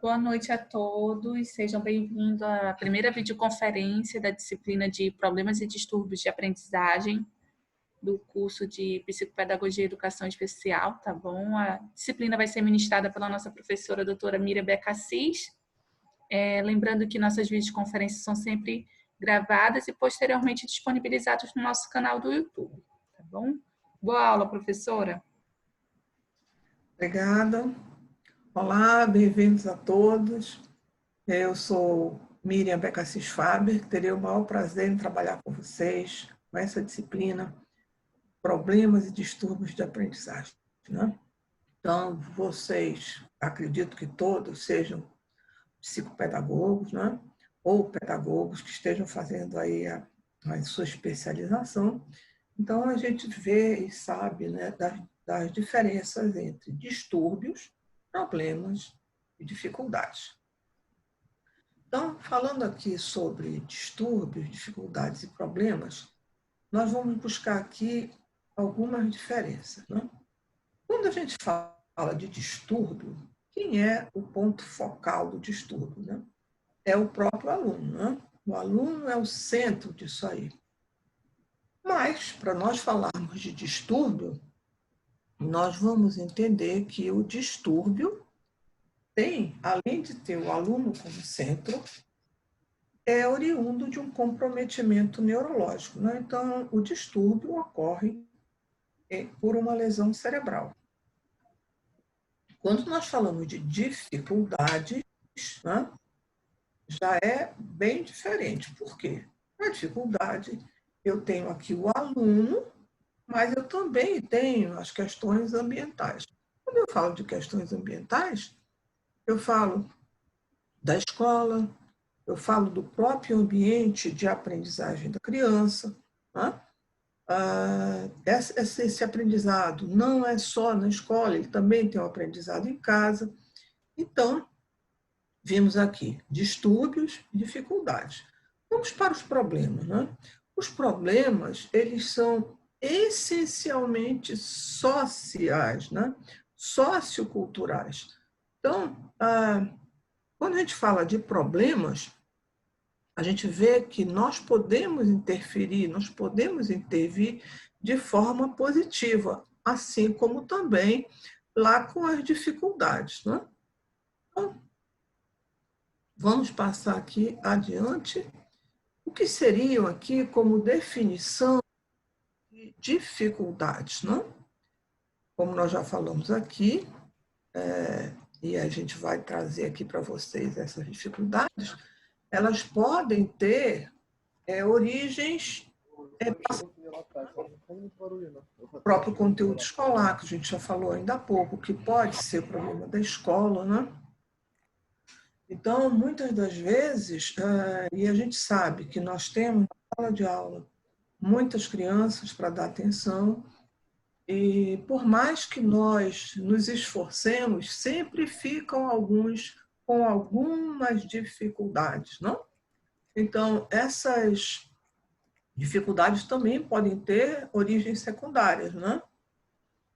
Boa noite a todos, sejam bem-vindos à primeira videoconferência da disciplina de Problemas e Distúrbios de Aprendizagem do curso de Psicopedagogia e Educação Especial, tá bom? A disciplina vai ser ministrada pela nossa professora doutora Miriam Becassis. Lembrando que nossas videoconferências são sempre gravadas e posteriormente disponibilizadas no nosso canal do YouTube, tá bom? Boa aula, professora. Obrigada. Olá, bem-vindos a todos. Eu sou Miriam Becassis Faber, terei o maior prazer em trabalhar com vocês, com essa disciplina, Problemas e Distúrbios de Aprendizagem, né? Então, vocês, acredito que todos sejam psicopedagogos, né? Ou pedagogos que estejam fazendo aí a sua especialização. Então, a gente vê e sabe, né, das diferenças entre distúrbios, problemas e dificuldades. Então, falando aqui sobre distúrbios, dificuldades e problemas, nós vamos buscar aqui algumas diferenças, né? Quando a gente fala de distúrbio, quem é o ponto focal do distúrbio, né? É o próprio aluno, né? O aluno é o centro disso aí. Mas, para nós falarmos de distúrbio, nós vamos entender que o distúrbio tem, além de ter o aluno como centro, é oriundo de um comprometimento neurológico, né? Então, o distúrbio ocorre por uma lesão cerebral. Quando nós falamos de dificuldades, né, já é bem diferente. Por quê? Na dificuldade, eu tenho aqui o aluno, mas eu também tenho as questões ambientais. Quando eu falo de questões ambientais, eu falo da escola, eu falo do próprio ambiente de aprendizagem da criança, né? Esse aprendizado não é só na escola, ele também tem um aprendizado em casa. Então, vimos aqui distúrbios e dificuldades. Vamos para os problemas, né? Os problemas, eles são essencialmente sociais, né? Socioculturais. Então, quando a gente fala de problemas, a gente vê que nós podemos interferir, nós podemos intervir de forma positiva, assim como também lá com as dificuldades, né? Então, vamos passar aqui adiante. O que seriam aqui como definição de dificuldades, né? Como nós já falamos aqui, e a gente vai trazer aqui para vocês essas dificuldades, elas podem ter origens o próprio conteúdo escolar, que a gente já falou ainda há pouco, que pode ser problema da escola, né? Então, muitas das vezes, e a gente sabe que nós temos na sala de aula muitas crianças para dar atenção, e por mais que nós nos esforcemos, sempre ficam alguns com algumas dificuldades, não? Então, essas dificuldades também podem ter origens secundárias, né?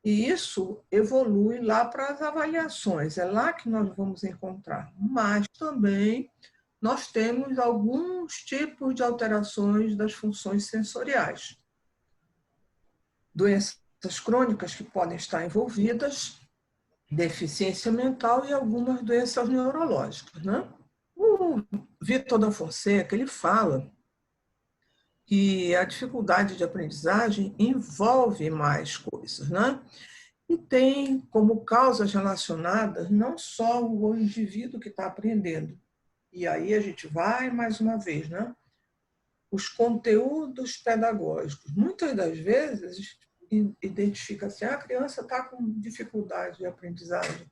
E isso evolui lá para as avaliações, é lá que nós vamos encontrar. Mas também nós temos alguns tipos de alterações das funções sensoriais. Doenças crônicas que podem estar envolvidas, deficiência mental e algumas doenças neurológicas, né? O Vitor da Fonseca, ele fala que a dificuldade de aprendizagem envolve mais coisas, né? E tem como causas relacionadas não só o indivíduo que está aprendendo. E aí a gente vai mais uma vez, né? Os conteúdos pedagógicos. Muitas das vezes identifica-se, a criança está com dificuldade de aprendizagem.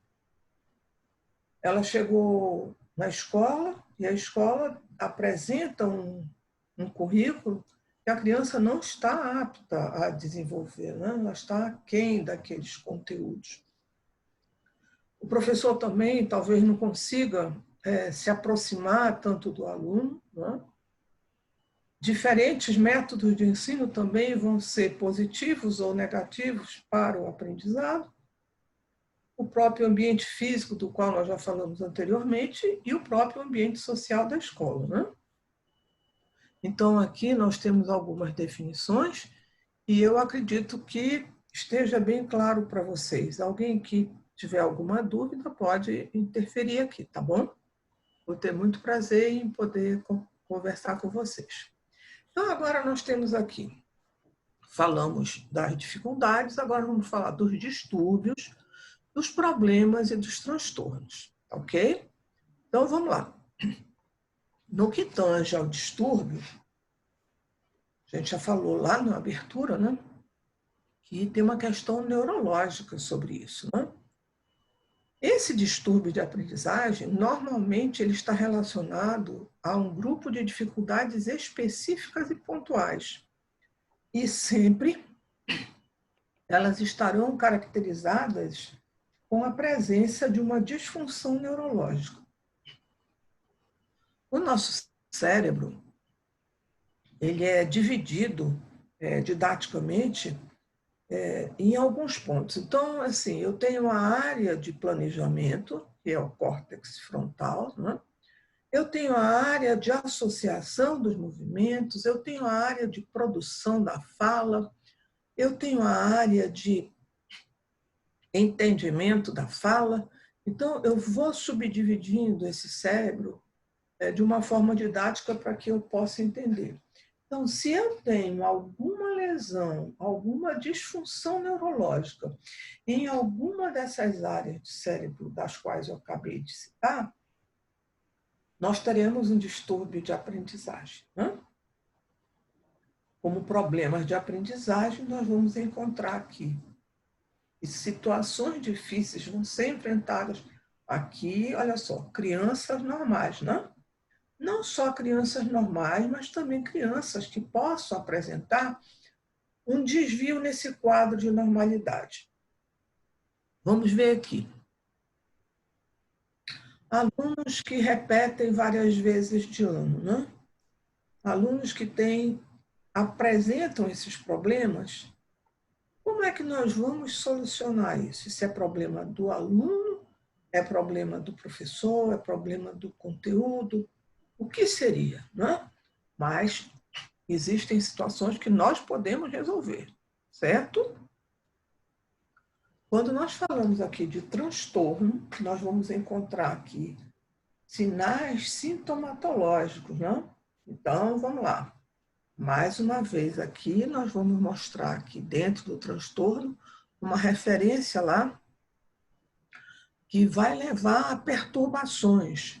Ela chegou na escola e a escola apresenta um currículo que a criança não está apta a desenvolver, né? Ela está aquém daqueles conteúdos. O professor também talvez não consiga se aproximar tanto do aluno, né? Diferentes métodos de ensino também vão ser positivos ou negativos para o aprendizado. o próprio ambiente físico, do qual nós já falamos anteriormente, e o próprio ambiente social da escola, né? Então, aqui nós temos algumas definições e eu acredito que esteja bem claro para vocês. Alguém que tiver alguma dúvida pode interferir aqui, tá bom? Vou ter muito prazer em poder conversar com vocês. Então, agora nós temos aqui, falamos das dificuldades, agora vamos falar dos distúrbios, dos problemas e dos transtornos, ok? Então, vamos lá. No que tange ao distúrbio, a gente já falou lá na abertura, né? Que tem uma questão neurológica sobre isso, né? Esse distúrbio de aprendizagem, normalmente, ele está relacionado a um grupo de dificuldades específicas e pontuais. E sempre elas estarão caracterizadas com a presença de uma disfunção neurológica. O nosso cérebro, ele é dividido didaticamente em alguns pontos. Então, assim, eu tenho a área de planejamento, que é o córtex frontal, né? Eu tenho a área de associação dos movimentos, eu tenho a área de produção da fala, eu tenho a área de entendimento da fala. Então, eu vou subdividindo esse cérebro de uma forma didática para que eu possa entender. Então, se eu tenho alguma lesão, alguma disfunção neurológica em alguma dessas áreas do cérebro das quais eu acabei de citar, nós teremos um distúrbio de aprendizagem, né? Como problemas de aprendizagem, nós vamos encontrar aqui. E situações difíceis vão ser enfrentadas aqui, olha só, crianças normais, né? Não só crianças normais, mas também crianças que possam apresentar um desvio nesse quadro de normalidade. Vamos ver aqui. Alunos que repetem várias vezes de ano, né? Alunos que apresentam esses problemas. Como é que nós vamos solucionar isso? Isso é problema do aluno? É problema do professor? É problema do conteúdo? O que seria, né? Mas existem situações que nós podemos resolver, certo? Quando nós falamos aqui de transtorno, nós vamos encontrar aqui sinais sintomatológicos, né? Então, vamos lá. Mais uma vez aqui, nós vamos mostrar aqui dentro do transtorno uma referência lá que vai levar a perturbações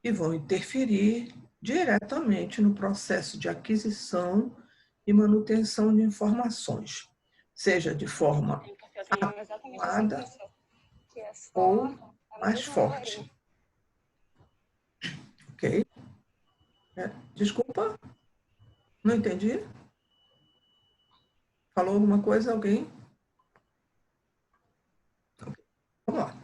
que vão interferir diretamente no processo de aquisição e manutenção de informações, seja de forma atenuada ou mais forte. Ok? Desculpa? Não entendi? Falou alguma coisa alguém? Okay. Vamos lá.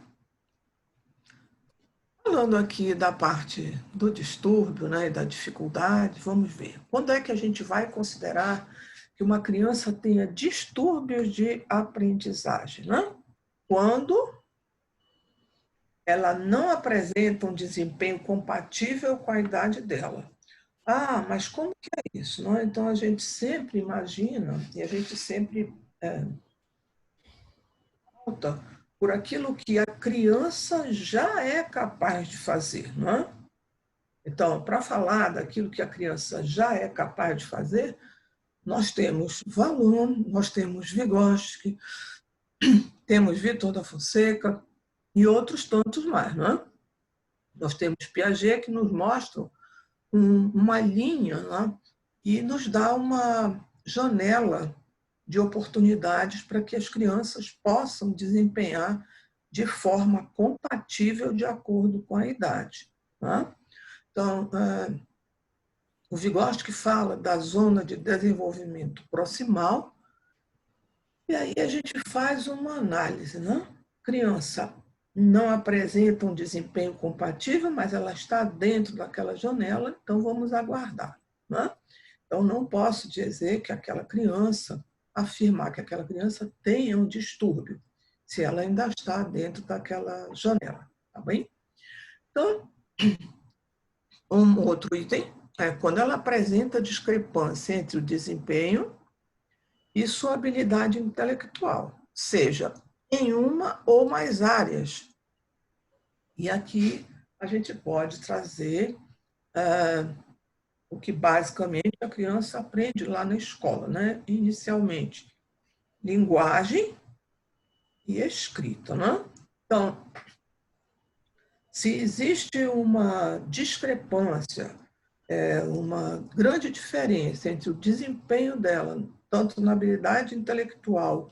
Falando aqui da parte do distúrbio, né, e da dificuldade, vamos ver. Quando é que a gente vai considerar que uma criança tenha distúrbios de aprendizagem, né? Quando ela não apresenta um desempenho compatível com a idade dela. Ah, mas como que é isso? Não? Então, a gente sempre imagina e a gente sempre luta por aquilo que a criança já é capaz de fazer, não é? Então, para falar daquilo que a criança já é capaz de fazer, nós temos Vallon, nós temos Vygotsky, temos Vitor da Fonseca e outros tantos mais, não é? Nós temos Piaget, que nos mostra uma linha, né, e nos dá uma janela de oportunidades para que as crianças possam desempenhar de forma compatível de acordo com a idade. Né? Então, o Vygotsky fala da zona de desenvolvimento proximal, e aí a gente faz uma análise. Né? Criança não apresenta um desempenho compatível, mas ela está dentro daquela janela, então vamos aguardar. Né? Então, não posso dizer que aquela criança, afirmar que aquela criança tenha um distúrbio. se ela ainda está dentro daquela janela, tá bem? Então, um outro item é quando ela apresenta discrepância entre o desempenho e sua habilidade intelectual, seja em uma ou mais áreas. E aqui a gente pode trazer o que basicamente a criança aprende lá na escola, né? Inicialmente, linguagem e escrita, né? Então, se existe uma discrepância, uma grande diferença entre o desempenho dela, tanto na habilidade intelectual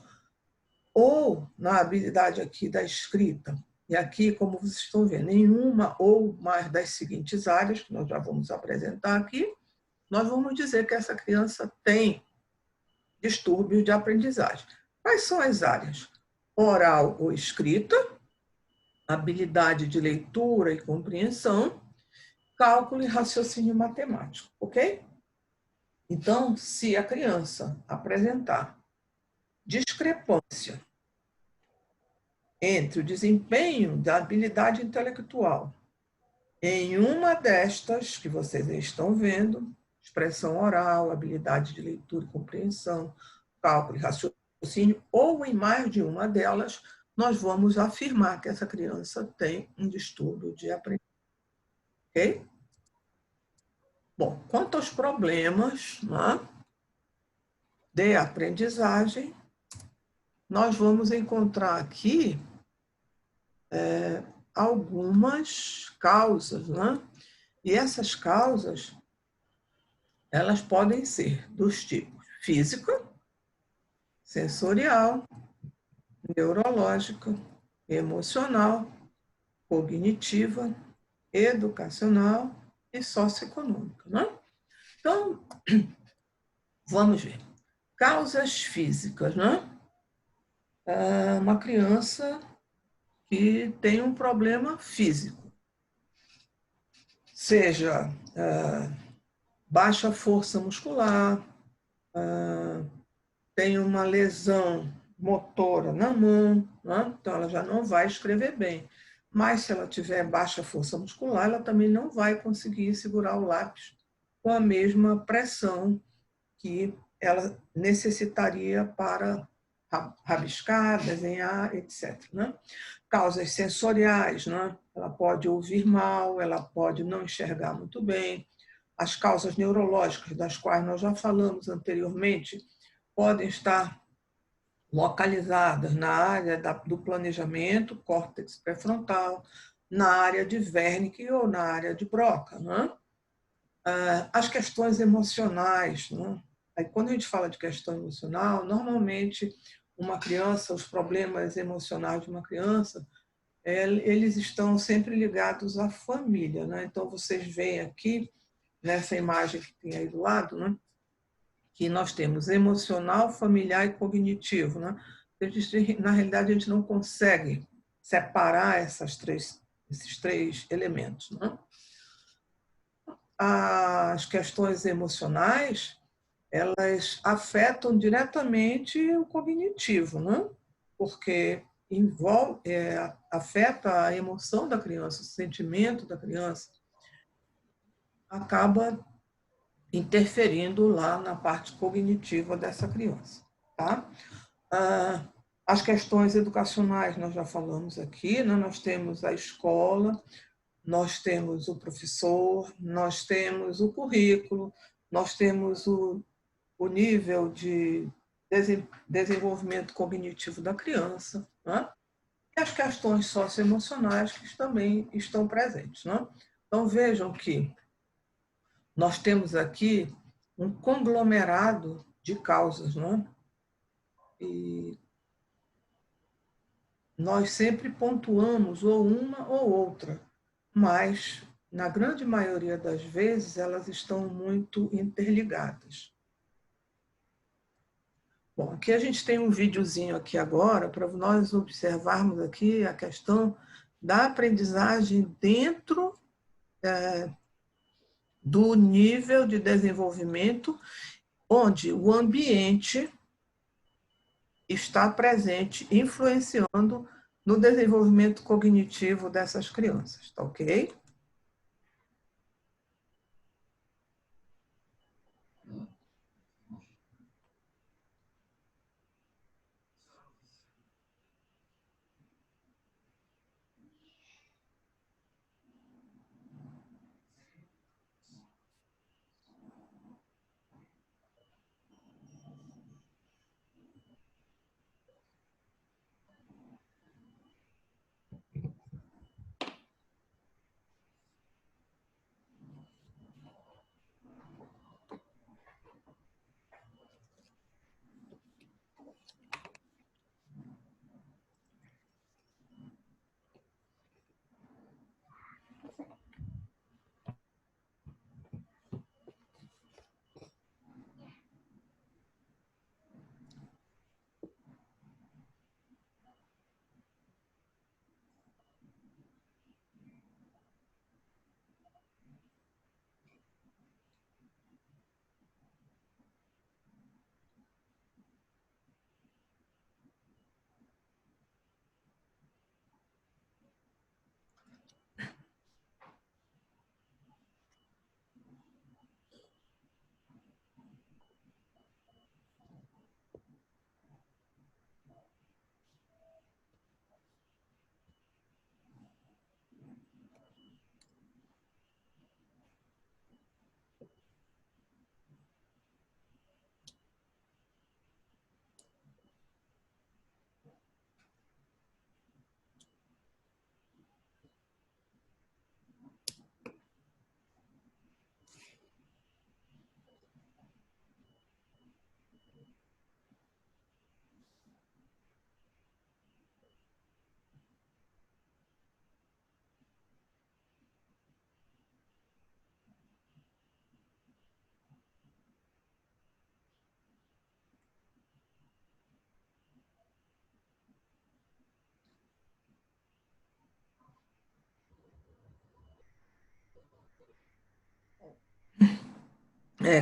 ou na habilidade aqui da escrita, e aqui, como vocês estão vendo, em uma ou mais das seguintes áreas, que nós já vamos apresentar aqui, nós vamos dizer que essa criança tem distúrbios de aprendizagem. Quais são as áreas? Oral ou escrita, habilidade de leitura e compreensão, cálculo e raciocínio matemático, ok? Então, se a criança apresentar discrepância entre o desempenho da habilidade intelectual em uma destas que vocês estão vendo, expressão oral, habilidade de leitura e compreensão, cálculo e raciocínio, ou em mais de uma delas, nós vamos afirmar que essa criança tem um distúrbio de aprendizagem. Ok? Bom, quanto aos problemas, né, de aprendizagem, nós vamos encontrar aqui algumas causas, né? E essas causas, elas podem ser dos tipos física, sensorial, neurológica, emocional, cognitiva, educacional e socioeconômica, né? Então, vamos ver. Causas físicas, né? Uma criança que tem um problema físico, seja baixa força muscular, tem uma lesão motora na mão, né? Então ela já não vai escrever bem. Mas se ela tiver baixa força muscular, ela também não vai conseguir segurar o lápis com a mesma pressão que ela necessitaria para rabiscar, desenhar, etc. Né? Causas sensoriais, né? Ela pode ouvir mal, ela pode não enxergar muito bem. As causas neurológicas, das quais nós já falamos anteriormente, podem estar localizadas na área do planejamento, córtex pré-frontal, na área de Wernicke ou na área de Broca. Né? As questões emocionais. Né? Aí, quando a gente fala de questão emocional, normalmente uma criança, os problemas emocionais de uma criança, eles estão sempre ligados à família. Né? Então, vocês veem aqui, nessa imagem que tem aí do lado, né? Que nós temos emocional, familiar e cognitivo. Né? Na realidade, a gente não consegue separar esses três elementos. Né? As questões emocionais, elas afetam diretamente o cognitivo, né? Porque afeta a emoção da criança, o sentimento da criança, acaba interferindo lá na parte cognitiva dessa criança. Tá? As questões educacionais, nós já falamos aqui, né? Nós temos a escola, nós temos o professor, nós temos o currículo, nós temos o nível de desenvolvimento cognitivo da criança, né? E as questões socioemocionais que também estão presentes. Né? Então, vejam que nós temos aqui um conglomerado de causas, né? E nós sempre pontuamos ou uma ou outra, mas, na grande maioria das vezes, elas estão muito interligadas. Bom, aqui a gente tem um videozinho aqui agora para nós observarmos aqui a questão da aprendizagem dentro do nível de desenvolvimento, onde o ambiente está presente, influenciando no desenvolvimento cognitivo dessas crianças, tá ok?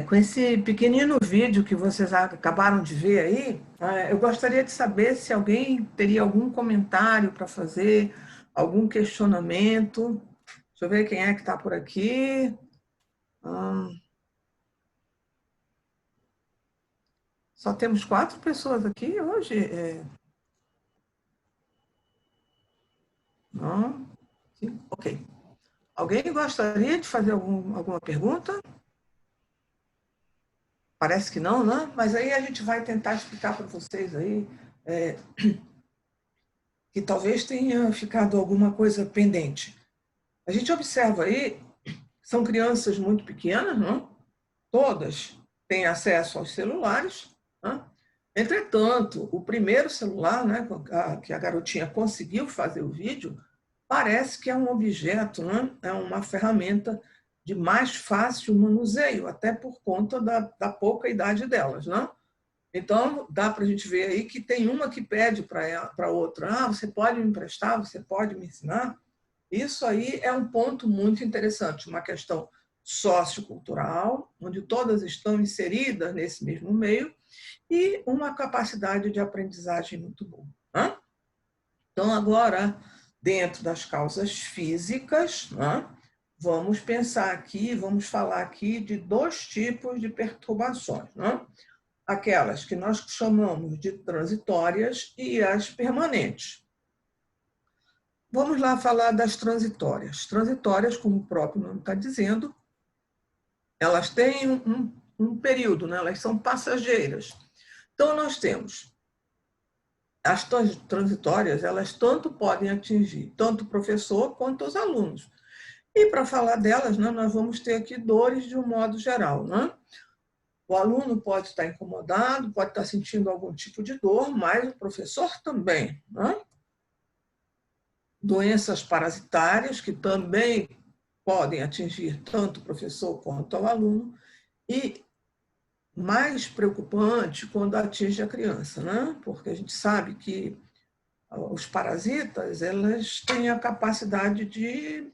Com esse pequenino vídeo que vocês acabaram de ver aí, eu gostaria de saber se alguém teria algum comentário para fazer, algum questionamento. Deixa eu ver quem é que está por aqui. Só temos 4 pessoas aqui hoje. Não? Sim, ok. Alguém gostaria de fazer alguma pergunta? Parece que não, né? Mas aí a gente vai tentar explicar para vocês aí que talvez tenha ficado alguma coisa pendente. A gente observa aí, são crianças muito pequenas, não? Todas têm acesso aos celulares. Não? Entretanto, o primeiro celular, né, que a garotinha conseguiu fazer o vídeo, parece que é um objeto, né? É uma ferramenta de mais fácil manuseio, até por conta da pouca idade delas. Não? Então, dá para a gente ver aí que tem uma que pede para a outra, você pode me emprestar, você pode me ensinar? Isso aí é um ponto muito interessante, uma questão sociocultural, onde todas estão inseridas nesse mesmo meio, e uma capacidade de aprendizagem muito boa. Né? Então, agora, dentro das causas físicas, né, vamos pensar aqui, vamos falar aqui de 2 tipos de perturbações. Né? Aquelas que nós chamamos de transitórias e as permanentes. Vamos lá falar das transitórias. Transitórias, como o próprio nome está dizendo, elas têm um período, né? Elas são passageiras. Então, nós temos as transitórias, elas tanto podem atingir tanto o professor quanto os alunos. E para falar delas, né, nós vamos ter aqui dores de um modo geral. Né? O aluno pode estar incomodado, pode estar sentindo algum tipo de dor, mas o professor também. Né? Doenças parasitárias, que também podem atingir tanto o professor quanto o aluno, e mais preocupante quando atinge a criança, né? Porque a gente sabe que os parasitas, elas têm a capacidade de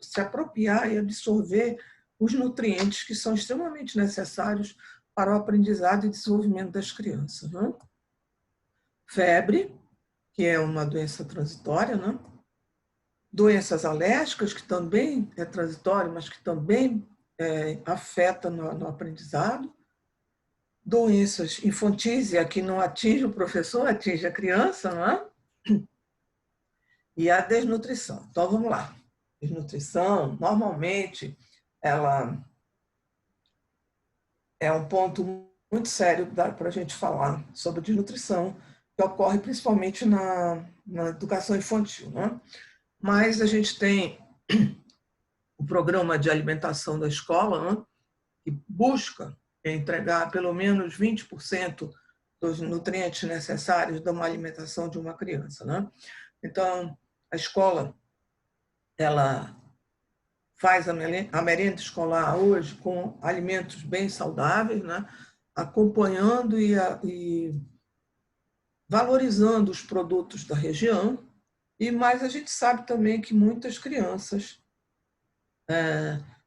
se apropriar e absorver os nutrientes que são extremamente necessários para o aprendizado e desenvolvimento das crianças. Né? febre, que é uma doença transitória, né? Doenças alérgicas, que também é transitória, mas que também afeta no aprendizado. Doenças infantis, e aqui não atinge o professor, atinge a criança, não é? E a desnutrição. Então, vamos lá. Desnutrição, normalmente, ela é um ponto muito sério para a gente falar sobre desnutrição, que ocorre principalmente na educação infantil, né? Mas a gente tem o programa de alimentação da escola, né, que busca entregar pelo menos 20% dos nutrientes necessários de uma alimentação de uma criança, né? Então, a escola, ela faz a merenda escolar hoje com alimentos bem saudáveis, né? Acompanhando e valorizando os produtos da região. Mas a gente sabe também que muitas crianças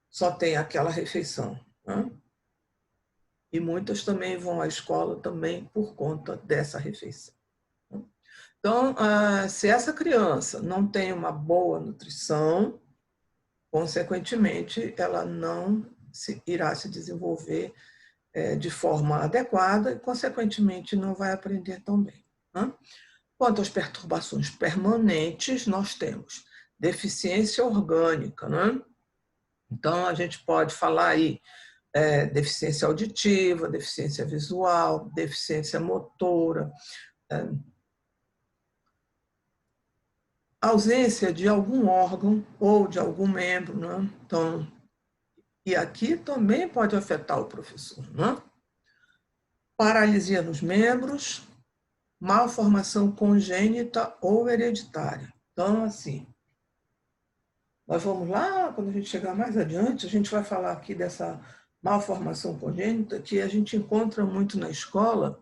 só têm aquela refeição, né? E muitas também vão à escola também por conta dessa refeição. Então, se essa criança não tem uma boa nutrição, consequentemente, ela não irá se desenvolver de forma adequada e, consequentemente, não vai aprender tão bem, né? Quanto às perturbações permanentes, nós temos deficiência orgânica, né? Então, a gente pode falar aí deficiência auditiva, deficiência visual, deficiência motora, ausência de algum órgão ou de algum membro, né? Então, e aqui também pode afetar o professor, né? Paralisia nos membros, malformação congênita ou hereditária. Então, assim, nós vamos lá, quando a gente chegar mais adiante, a gente vai falar aqui dessa malformação congênita que a gente encontra muito na escola.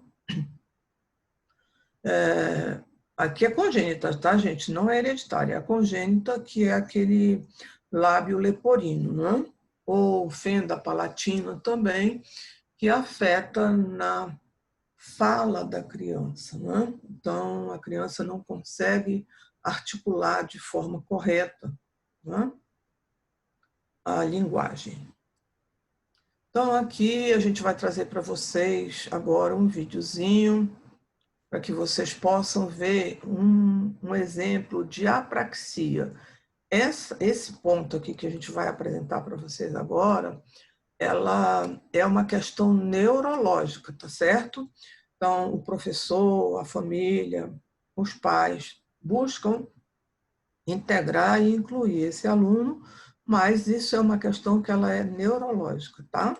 Aqui é congênita, tá, gente? Não é hereditária, é a congênita, que é aquele lábio leporino, né? Ou fenda palatina também, que afeta na fala da criança, né? Então, a criança não consegue articular de forma correta, né, a linguagem. Então, aqui a gente vai trazer para vocês agora um videozinho para que vocês possam ver um exemplo de apraxia. Esse ponto aqui que a gente vai apresentar para vocês agora, ela é uma questão neurológica, tá certo? Então, o professor, a família, os pais buscam integrar e incluir esse aluno, mas isso é uma questão que ela é neurológica, tá?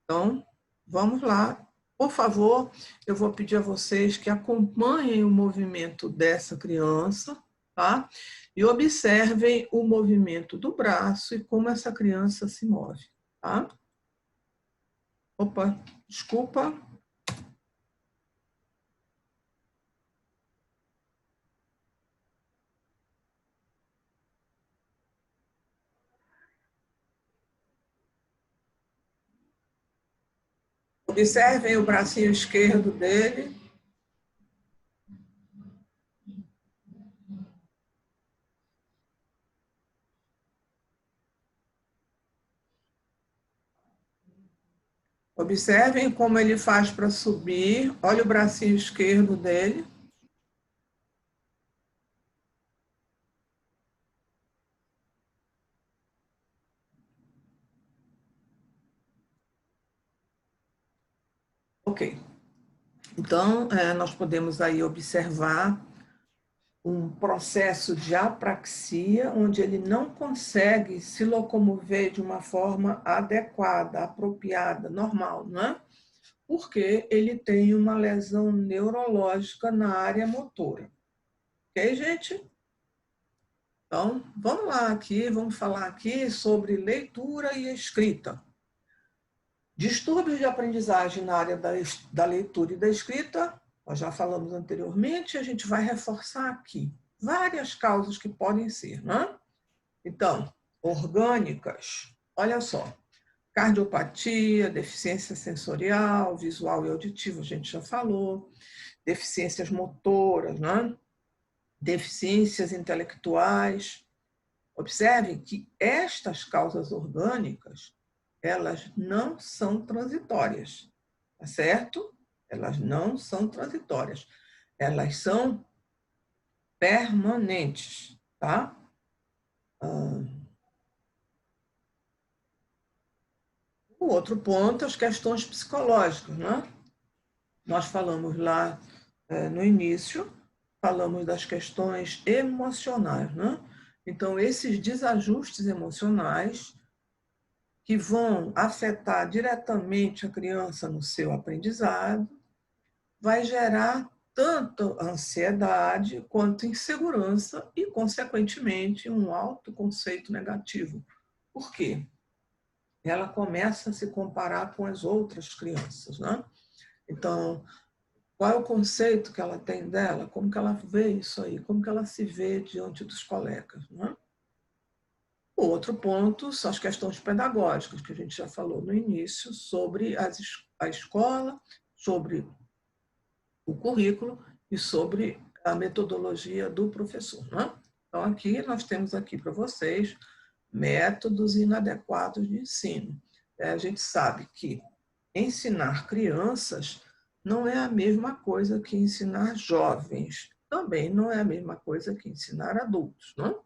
Então, vamos lá. Por favor, eu vou pedir a vocês que acompanhem o movimento dessa criança, tá? E observem o movimento do braço e como essa criança se move, tá? Opa, desculpa. Observem o bracinho esquerdo dele. Observem como ele faz para subir. Olha o bracinho esquerdo dele. Ok. Então, nós podemos aí observar um processo de apraxia, onde ele não consegue se locomover de uma forma adequada, apropriada, normal, né? Porque ele tem uma lesão neurológica na área motora. Ok, gente? Então, vamos lá aqui, vamos falar aqui sobre leitura e escrita. Distúrbios de aprendizagem na área da leitura e da escrita, nós já falamos anteriormente, a gente vai reforçar aqui várias causas que podem ser, né? Então, orgânicas, olha só, cardiopatia, deficiência sensorial, visual e auditiva, a gente já falou, deficiências motoras, né? Deficiências intelectuais. Observe que estas causas orgânicas, elas não são transitórias, tá certo? Elas não são transitórias, elas são permanentes, tá? O outro ponto é as questões psicológicas, né? Nós falamos lá no início, falamos das questões emocionais, né? Então, esses desajustes emocionais que vão afetar diretamente a criança no seu aprendizado, vai gerar tanto ansiedade quanto insegurança e, consequentemente, um autoconceito negativo. Por quê? Ela começa a se comparar com as outras crianças, né? Então, qual é o conceito que ela tem dela? Como que ela vê isso aí? Como que ela se vê diante dos colegas, né? O outro ponto são as questões pedagógicas, que a gente já falou no início, sobre a escola, sobre o currículo e sobre a metodologia do professor, né? Então, aqui nós temos aqui para vocês métodos inadequados de ensino. A gente sabe que ensinar crianças não é a mesma coisa que ensinar jovens, também não é a mesma coisa que ensinar adultos, não?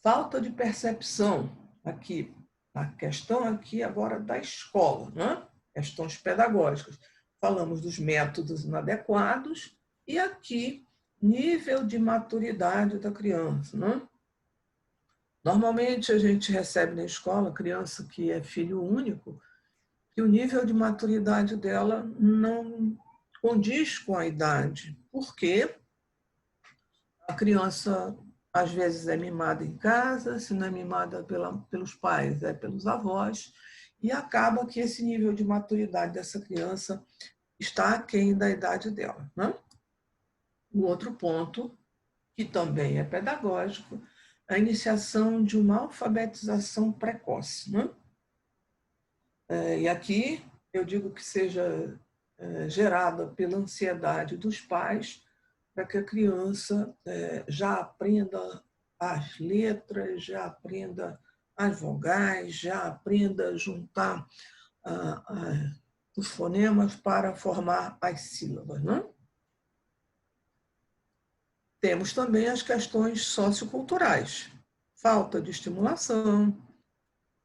Falta de percepção aqui, a questão aqui agora da escola, né? Questões pedagógicas. Falamos dos métodos inadequados e aqui nível de maturidade da criança, né? Normalmente a gente recebe na escola criança que é filho único e o nível de maturidade dela não condiz com a idade. Por quê? A criança, às vezes, é mimada em casa, se não é mimada pelos pais, é pelos avós, e acaba que esse nível de maturidade dessa criança está aquém da idade dela, né? O outro ponto, que também é pedagógico, é a iniciação de uma alfabetização precoce, né? E aqui eu digo que seja gerada pela ansiedade dos pais para que a criança já aprenda as letras, já aprenda as vogais, já aprenda a juntar os fonemas para formar as sílabas, né? Temos também as questões socioculturais, falta de estimulação,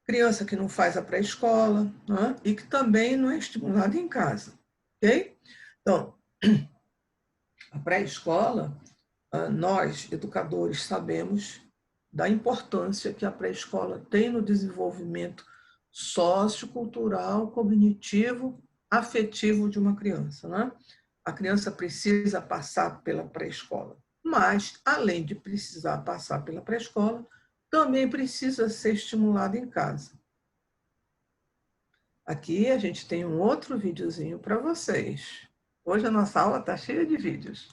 criança que não faz a pré-escola, né? E que também não é estimulada em casa, ok? Então, a pré-escola, nós, educadores, sabemos da importância que a pré-escola tem no desenvolvimento sociocultural, cognitivo, afetivo de uma criança, né? A criança precisa passar pela pré-escola, mas, além de precisar passar pela pré-escola, também precisa ser estimulada em casa. Aqui a gente tem um outro videozinho para vocês. Hoje a nossa aula está cheia de vídeos.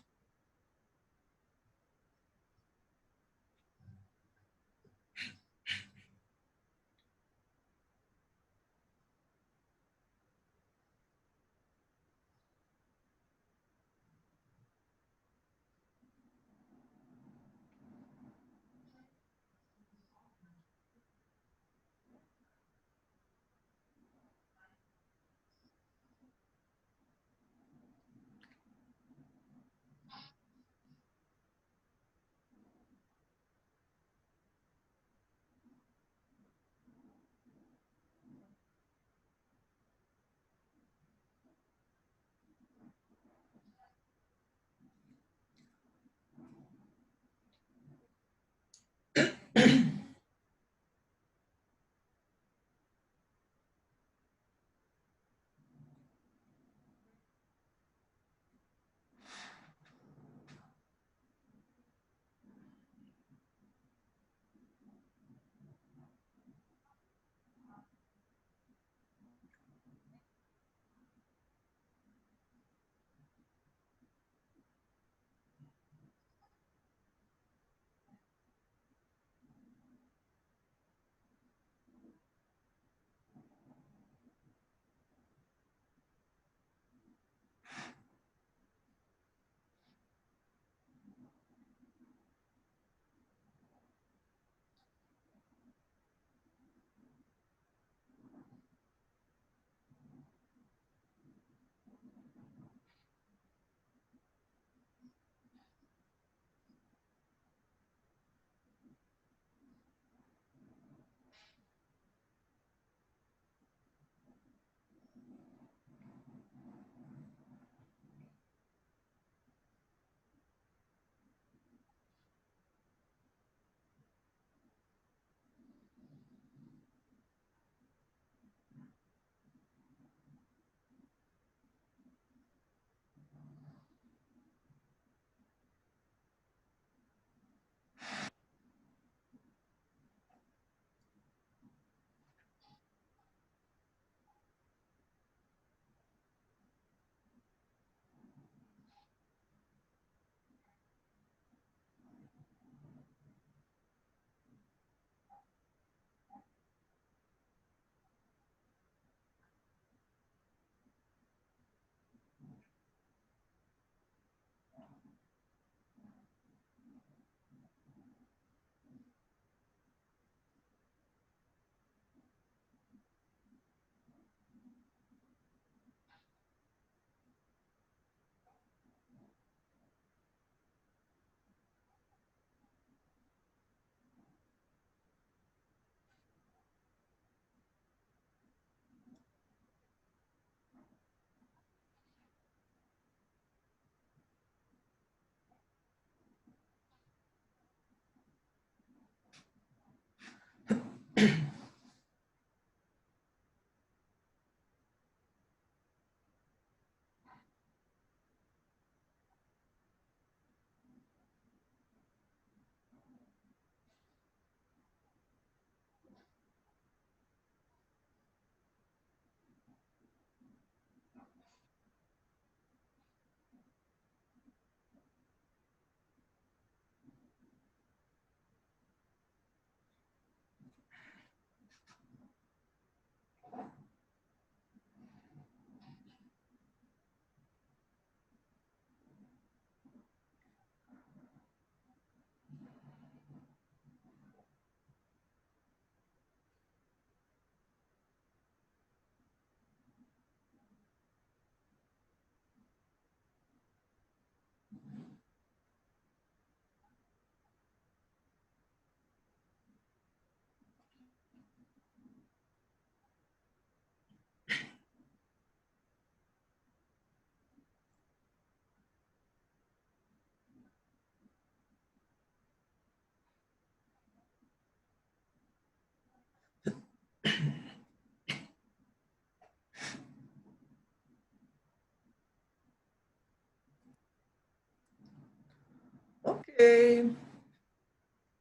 Ok.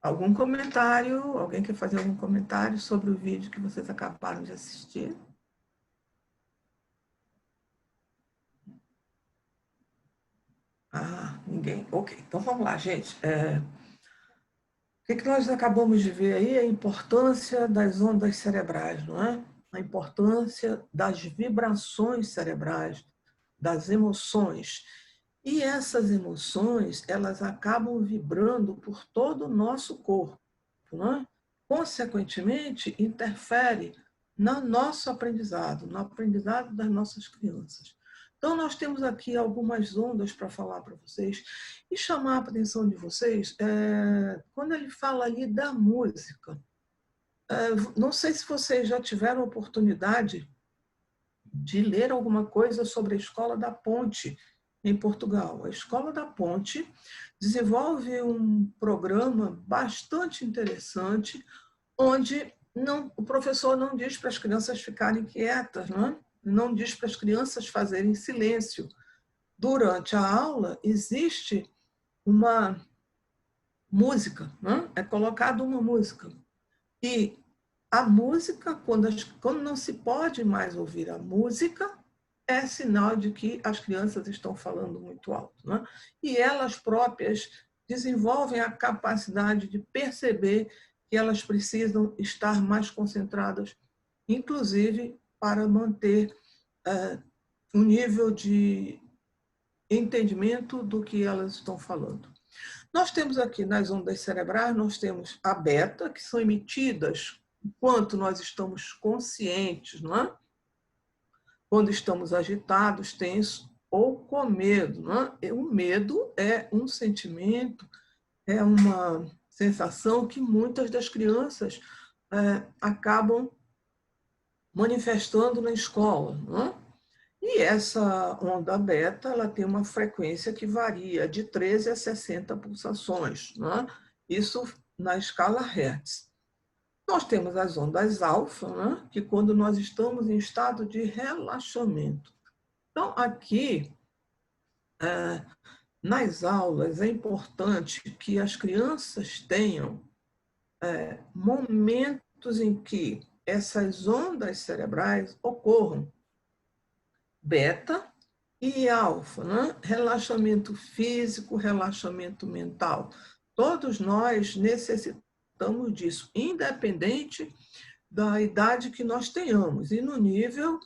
Algum comentário? Alguém quer fazer algum comentário sobre o vídeo que vocês acabaram de assistir? Ah, ninguém. Ok, então vamos lá, gente. O que nós acabamos de ver aí é a importância das ondas cerebrais, não é? A importância das vibrações cerebrais, das emoções. E essas emoções, elas acabam vibrando por todo o nosso corpo, não é? Consequentemente, interfere no nosso aprendizado, no aprendizado das nossas crianças. Então, nós temos aqui algumas ondas para falar para vocês e chamar a atenção de vocês quando ele fala ali da música. Não sei se vocês já tiveram oportunidade de ler alguma coisa sobre a Escola da Ponte, em Portugal. A Escola da Ponte desenvolve um programa bastante interessante, onde o professor não diz para as crianças ficarem quietas, não diz para as crianças fazerem silêncio. Durante a aula, existe uma música, é colocada uma música. E a música, quando não se pode mais ouvir a música, é sinal de que as crianças estão falando muito alto. E elas próprias desenvolvem a capacidade de perceber que elas precisam estar mais concentradas, inclusive para manter um nível de entendimento do que elas estão falando. Nós temos aqui nas ondas cerebrais, nós temos a beta, que são emitidas enquanto nós estamos conscientes, não é? Quando estamos agitados, tensos ou com medo. Não é? O medo é um sentimento, é uma sensação que muitas das crianças acabam manifestando na escola. Não é? E essa onda beta, ela tem uma frequência que varia de 13 a 60 pulsações. Não é? Isso na escala Hertz. Nós temos as ondas alfa, né? Que quando nós estamos em estado de relaxamento. Então, aqui, nas aulas, é importante que as crianças tenham momentos em que essas ondas cerebrais ocorram. Beta e alfa, né? Relaxamento físico, relaxamento mental. Todos nós necessitamos disso, independente da idade que nós tenhamos e no nível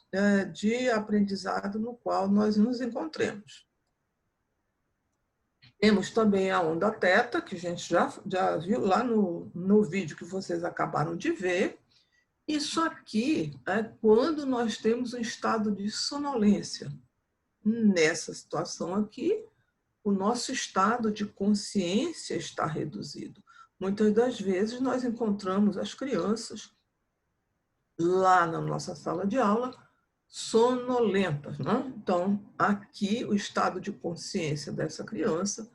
de aprendizado no qual nós nos encontremos. Temos também a onda teta, que a gente já viu lá no vídeo que vocês acabaram de ver. Isso aqui é quando nós temos um estado de sonolência. Nessa situação aqui, o nosso estado de consciência está reduzido. Muitas das vezes nós encontramos as crianças lá na nossa sala de aula sonolentas, né? Então, aqui o estado de consciência dessa criança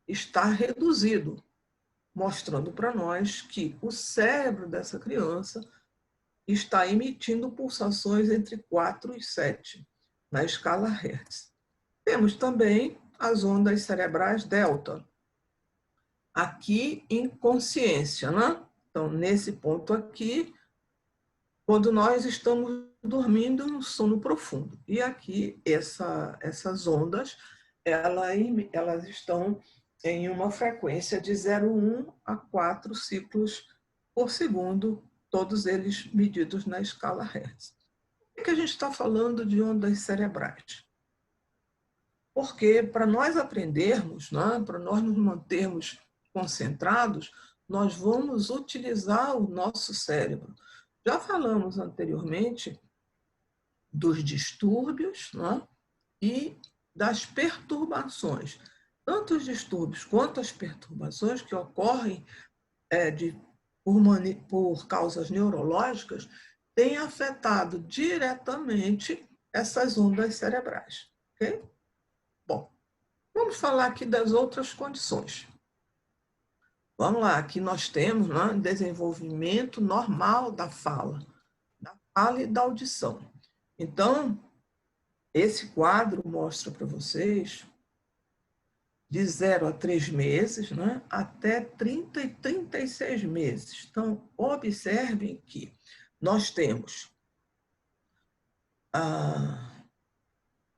está reduzido, mostrando para nós que o cérebro dessa criança está emitindo pulsações entre 4 e 7 na escala Hertz. Temos também as ondas cerebrais delta, aqui em consciência, né? Então, nesse ponto aqui, quando nós estamos dormindo no sono profundo. E aqui, essas ondas, elas estão em uma frequência de 0,1 a 4 ciclos por segundo, todos eles medidos na escala Hertz. Por que a gente está falando de ondas cerebrais? Porque para nós aprendermos, né, para nós nos mantermos concentrados, nós vamos utilizar o nosso cérebro. Já falamos anteriormente dos distúrbios, né, e das perturbações. Tanto os distúrbios quanto as perturbações que ocorrem por causas neurológicas têm afetado diretamente essas ondas cerebrais. Okay? Bom, vamos falar aqui das outras condições. Vamos lá, aqui nós temos desenvolvimento normal da fala e da audição. Então, esse quadro mostra para vocês de 0 a 3 meses, né, até 30 e 36 meses. Então, observem que nós temos a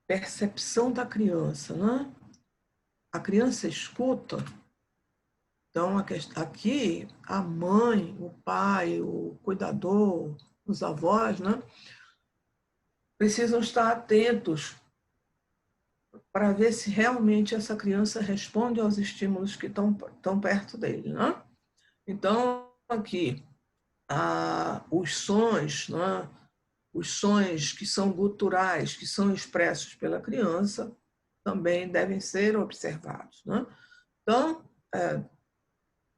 percepção da criança, né? A criança escuta, então aqui a mãe, o pai, o cuidador, os avós, né, precisam estar atentos para ver se realmente essa criança responde aos estímulos que estão perto dele, né? Então, aqui, os sons, né? Os sons que são guturais, que são expressos pela criança, também devem ser observados, né? Então,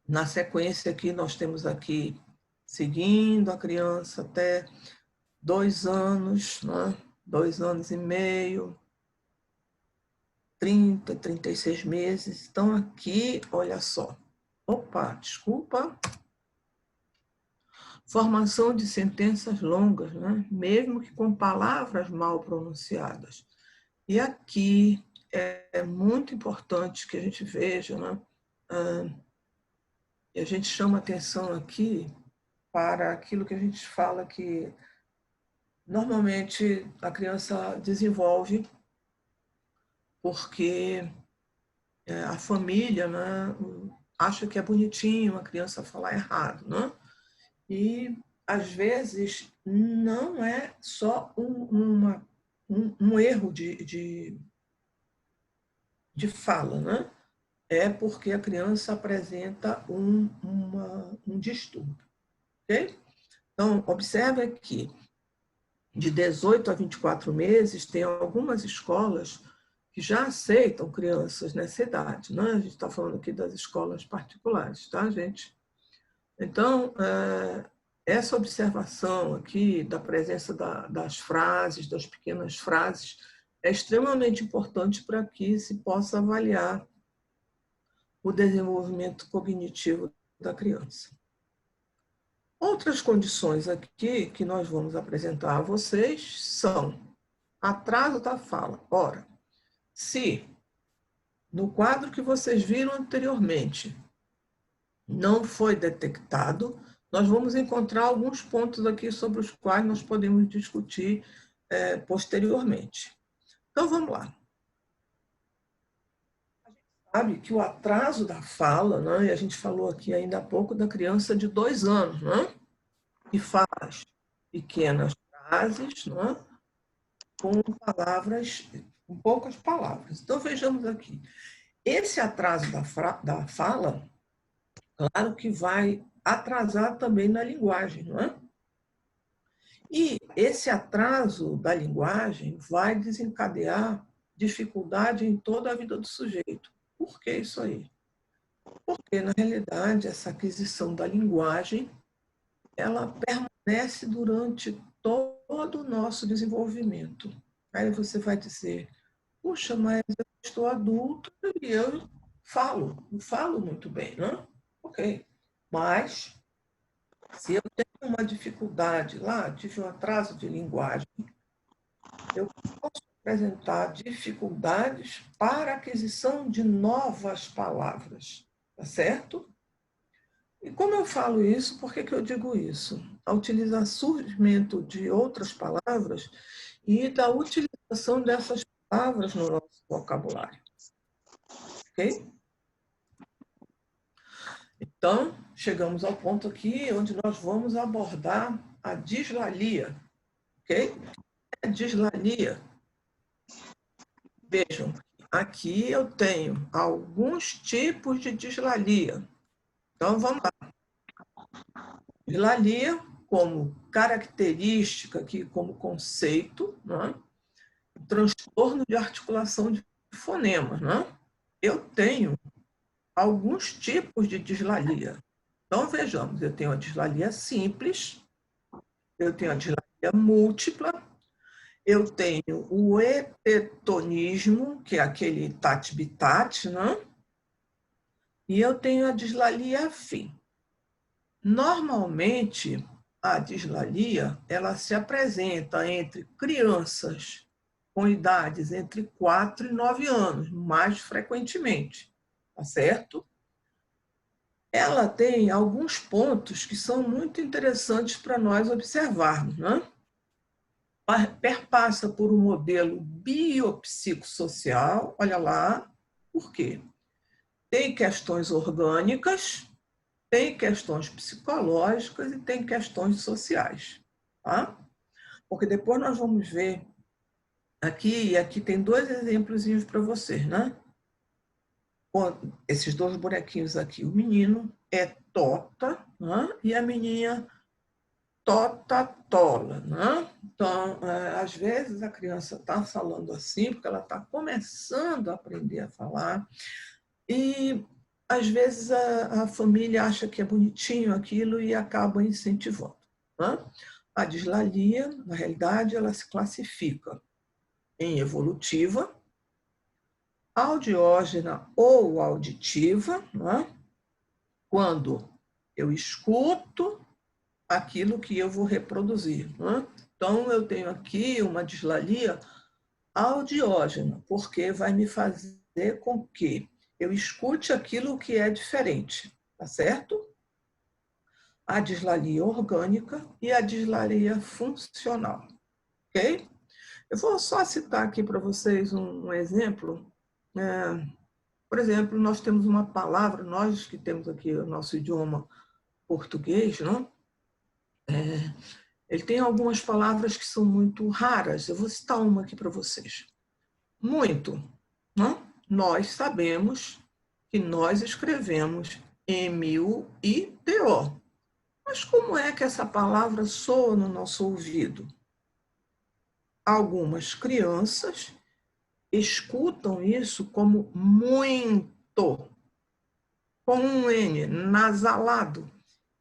na sequência aqui, nós temos aqui, seguindo a criança até 2 anos, né? 2 anos e meio, 30, 36 meses. Então, aqui, olha só. Opa, desculpa. Formação de sentenças longas, né? Mesmo que com palavras mal pronunciadas. E aqui é muito importante que a gente veja, né? E a gente chama atenção aqui para aquilo que a gente fala que normalmente a criança desenvolve porque a família, né, acha que é bonitinho a criança falar errado, né? E às vezes não é só um erro de fala, né? É porque a criança apresenta um distúrbio, ok? Então, observe aqui, de 18 a 24 meses, tem algumas escolas que já aceitam crianças nessa idade, né? A gente está falando aqui das escolas particulares, tá, gente? Então, essa observação aqui da presença das frases, das pequenas frases, é extremamente importante para que se possa avaliar o desenvolvimento cognitivo da criança. Outras condições aqui que nós vamos apresentar a vocês são atraso da fala. Ora, se no quadro que vocês viram anteriormente não foi detectado, nós vamos encontrar alguns pontos aqui sobre os quais nós podemos discutir posteriormente. Então, vamos lá. A gente sabe que o atraso da fala, né, e a gente falou aqui ainda há pouco da criança de 2 anos, né, que faz pequenas frases, né, com palavras, com poucas palavras. Então, vejamos aqui. Esse atraso da fala, claro que vai atrasar também na linguagem, não é? E esse atraso da linguagem vai desencadear dificuldade em toda a vida do sujeito. Por que isso aí? Porque, na realidade, essa aquisição da linguagem, ela permanece durante todo o nosso desenvolvimento. Aí você vai dizer, puxa, mas eu estou adulto e eu não falo muito bem, não? Ok. Mas, se eu tenho uma dificuldade lá, tive um atraso de linguagem, eu posso apresentar dificuldades para a aquisição de novas palavras, tá certo? E como eu falo isso, por que eu digo isso? A utilizar surgimento de outras palavras e da utilização dessas palavras no nosso vocabulário. Ok? Então, chegamos ao ponto aqui onde nós vamos abordar a dislalia. Ok? A dislalia. Vejam, aqui eu tenho alguns tipos de dislalia. Então, vamos lá. Dislalia como característica, aqui como conceito, né? Transtorno de articulação de fonemas. Né? Eu tenho alguns tipos de dislalia. Então, vejamos, eu tenho a dislalia simples, eu tenho a dislalia múltipla, eu tenho o epetonismo, que é aquele tat-bitat, né? E eu tenho a dislalia afim. Normalmente, a dislalia ela se apresenta entre crianças com idades entre 4 e 9 anos, mais frequentemente, tá certo? Ela tem alguns pontos que são muito interessantes para nós observarmos, né? Perpassa por um modelo biopsicossocial, olha lá, por quê? Tem questões orgânicas, tem questões psicológicas e tem questões sociais, tá? Porque depois nós vamos ver aqui, e aqui tem 2 exemplos para vocês, né? Esses 2 bonequinhos aqui, o menino é Tota, né? E a menina Tota-Tola, né? Então, às vezes a criança está falando assim, porque ela está começando a aprender a falar, e às vezes a família acha que é bonitinho aquilo e acaba incentivando, né? A dislalia, na realidade, ela se classifica em evolutiva, audiógena ou auditiva, né? Quando eu escuto aquilo que eu vou reproduzir, né? Então, eu tenho aqui uma dislalia audiógena, porque vai me fazer com que eu escute aquilo que é diferente, tá certo? A dislalia orgânica e a dislalia funcional, ok? Eu vou só citar aqui para vocês um exemplo. Por exemplo, nós temos uma palavra, nós que temos aqui o nosso idioma português, não? Ele tem algumas palavras que são muito raras. Eu vou citar uma aqui para vocês. Muito. Não? Nós sabemos que nós escrevemos M-U-I-T-O. Mas como é que essa palavra soa no nosso ouvido? Algumas crianças escutam isso como muito, com um N nasalado.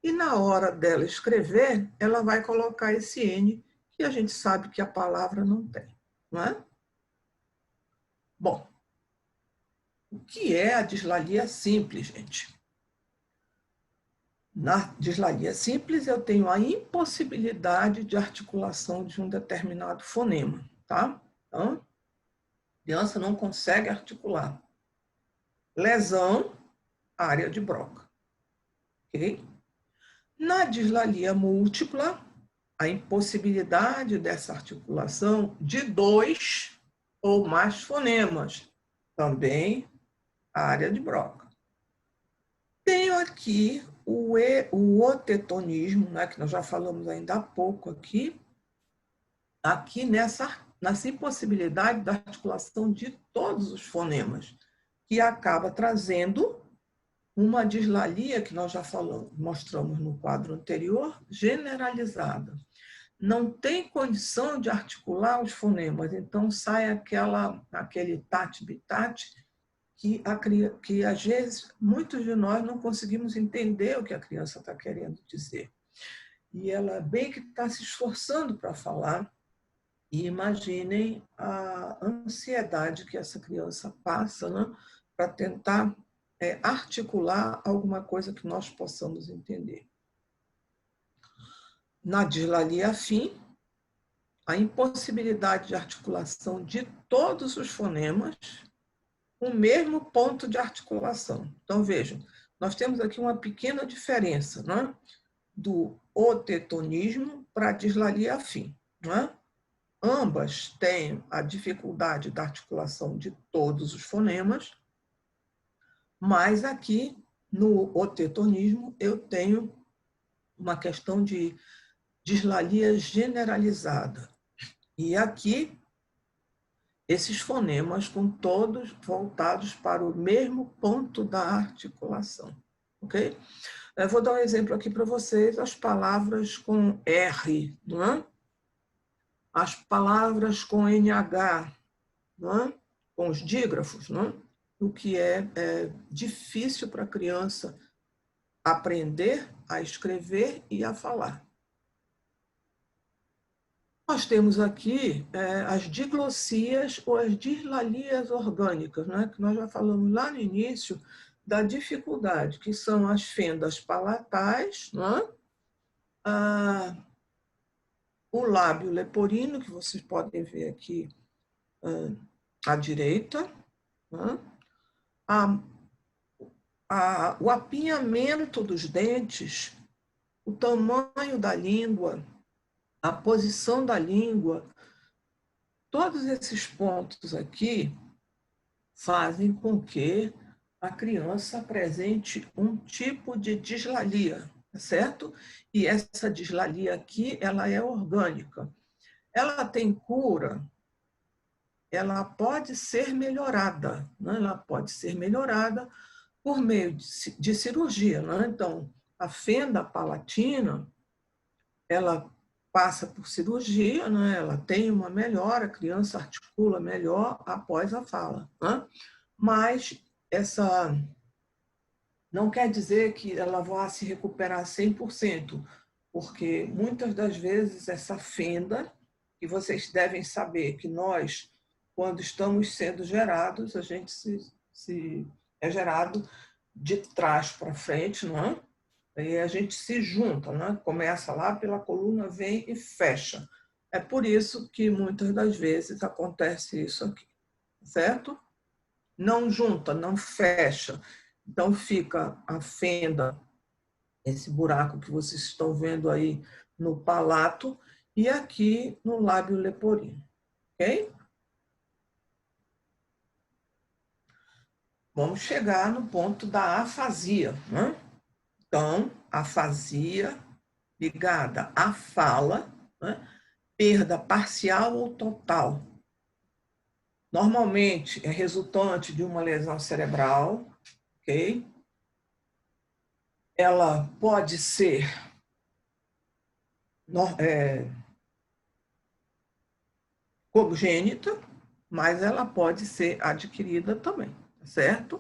E na hora dela escrever, ela vai colocar esse N, que a gente sabe que a palavra não tem, não é? Bom, o que é a dislalia simples, gente? Na dislalia simples, eu tenho a impossibilidade de articulação de um determinado fonema, tá? Então, a criança não consegue articular. Lesão, área de Broca, ok? Na dislalia múltipla, a impossibilidade dessa articulação de 2 ou mais fonemas, também a área de Broca. Tenho aqui o otetonismo, né, que nós já falamos ainda há pouco aqui nessa impossibilidade da articulação de todos os fonemas, que acaba trazendo uma dislalia que nós já mostramos no quadro anterior, generalizada. Não tem condição de articular os fonemas, então sai aquele tate-bitate que às vezes muitos de nós não conseguimos entender o que a criança está querendo dizer. E ela bem que está se esforçando para falar, e imaginem a ansiedade que essa criança passa, né, para tentar articular alguma coisa que nós possamos entender. Na dislalia afim, a impossibilidade de articulação de todos os fonemas, o mesmo ponto de articulação. Então, vejam, nós temos aqui uma pequena diferença, né, do otetonismo para a dislalia afim, né? Ambas têm a dificuldade da articulação de todos os fonemas, mas aqui, no otetonismo, eu tenho uma questão de dislalia generalizada. E aqui, esses fonemas com todos voltados para o mesmo ponto da articulação. Ok? Eu vou dar um exemplo aqui para vocês, as palavras com R, não é? As palavras com NH, não é? Com os dígrafos, não é? O que é difícil para a criança aprender a escrever e a falar. Nós temos aqui as diglossias ou as dislalias orgânicas, né? Que nós já falamos lá no início da dificuldade, que são as fendas palatais, né? O lábio leporino, que vocês podem ver aqui à direita, né? O apinhamento dos dentes, o tamanho da língua, a posição da língua, todos esses pontos aqui fazem com que a criança apresente um tipo de dislalia, certo? E essa dislalia aqui, ela é orgânica. Ela tem cura, ela pode ser melhorada, né? Ela pode ser melhorada por meio de cirurgia, né? Então, a fenda palatina, ela passa por cirurgia, né? Ela tem uma melhora, a criança articula melhor após a fala, né? Mas essa não quer dizer que ela vá se recuperar 100%, porque muitas das vezes essa fenda, e vocês devem saber que nós, quando estamos sendo gerados, a gente é gerado de trás para frente, não é? E a gente se junta, né? Começa lá pela coluna, vem e fecha. É por isso que muitas das vezes acontece isso aqui, certo? Não junta, não fecha. Então fica a fenda, esse buraco que vocês estão vendo aí no palato e aqui no lábio leporino, ok? Vamos chegar no ponto da afasia, né? Então, afasia ligada à fala, né? Perda parcial ou total. Normalmente é resultante de uma lesão cerebral, ok? Ela pode ser congênita, mas ela pode ser adquirida também, certo?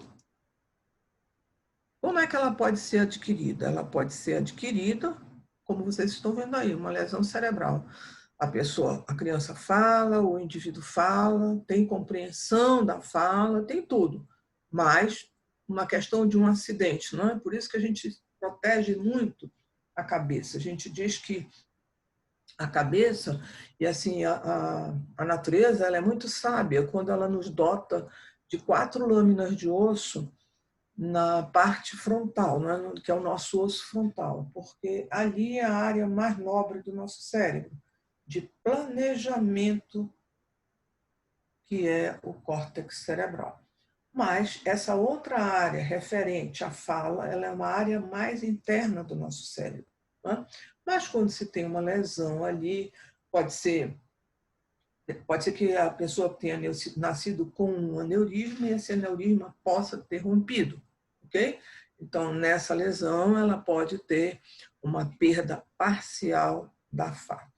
Como é que ela pode ser adquirida? Ela pode ser adquirida, como vocês estão vendo aí, uma lesão cerebral. A criança fala, o indivíduo fala, tem compreensão da fala, tem tudo. Mas uma questão de um acidente, não é? Por isso que a gente protege muito a cabeça. A gente diz que a cabeça, e assim, a natureza, ela é muito sábia quando ela nos dota de 4 lâminas de osso na parte frontal, né, que é o nosso osso frontal, porque ali é a área mais nobre do nosso cérebro, de planejamento, que é o córtex cerebral. Mas essa outra área referente à fala, ela é uma área mais interna do nosso cérebro, né? Mas quando se tem uma lesão ali, pode ser que a pessoa tenha nascido com um aneurisma e esse aneurisma possa ter rompido, ok? Então, nessa lesão, ela pode ter uma perda parcial da fala,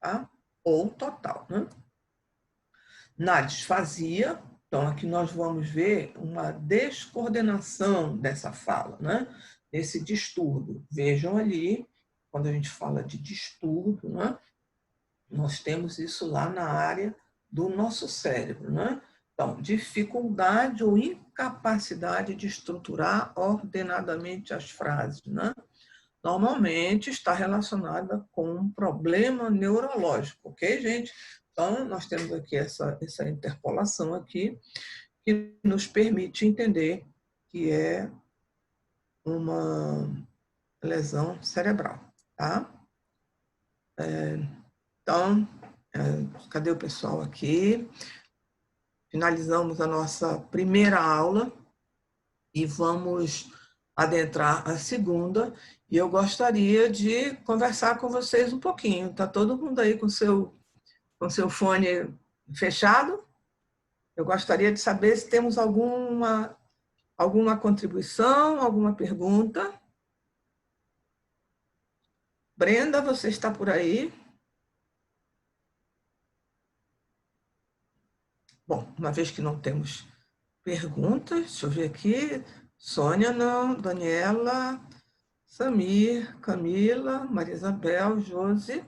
tá? Ou total, né? Na disfasia, então aqui nós vamos ver uma descoordenação dessa fala, né? Esse distúrbio. Vejam ali, quando a gente fala de distúrbio, né? Nós temos isso lá na área do nosso cérebro, né? Então, dificuldade ou incapacidade de estruturar ordenadamente as frases, né? Normalmente está relacionada com um problema neurológico, ok, gente? Então, nós temos aqui essa interpolação aqui, que nos permite entender que é uma lesão cerebral, tá? Então, cadê o pessoal aqui? Finalizamos a nossa primeira aula e vamos adentrar a segunda. E eu gostaria de conversar com vocês um pouquinho. Está todo mundo aí com seu fone fechado? Eu gostaria de saber se temos alguma contribuição, alguma pergunta. Brenda, você está por aí? Bom, uma vez que não temos perguntas, deixa eu ver aqui. Sônia não, Daniela, Samir, Camila, Maria Isabel, Josi.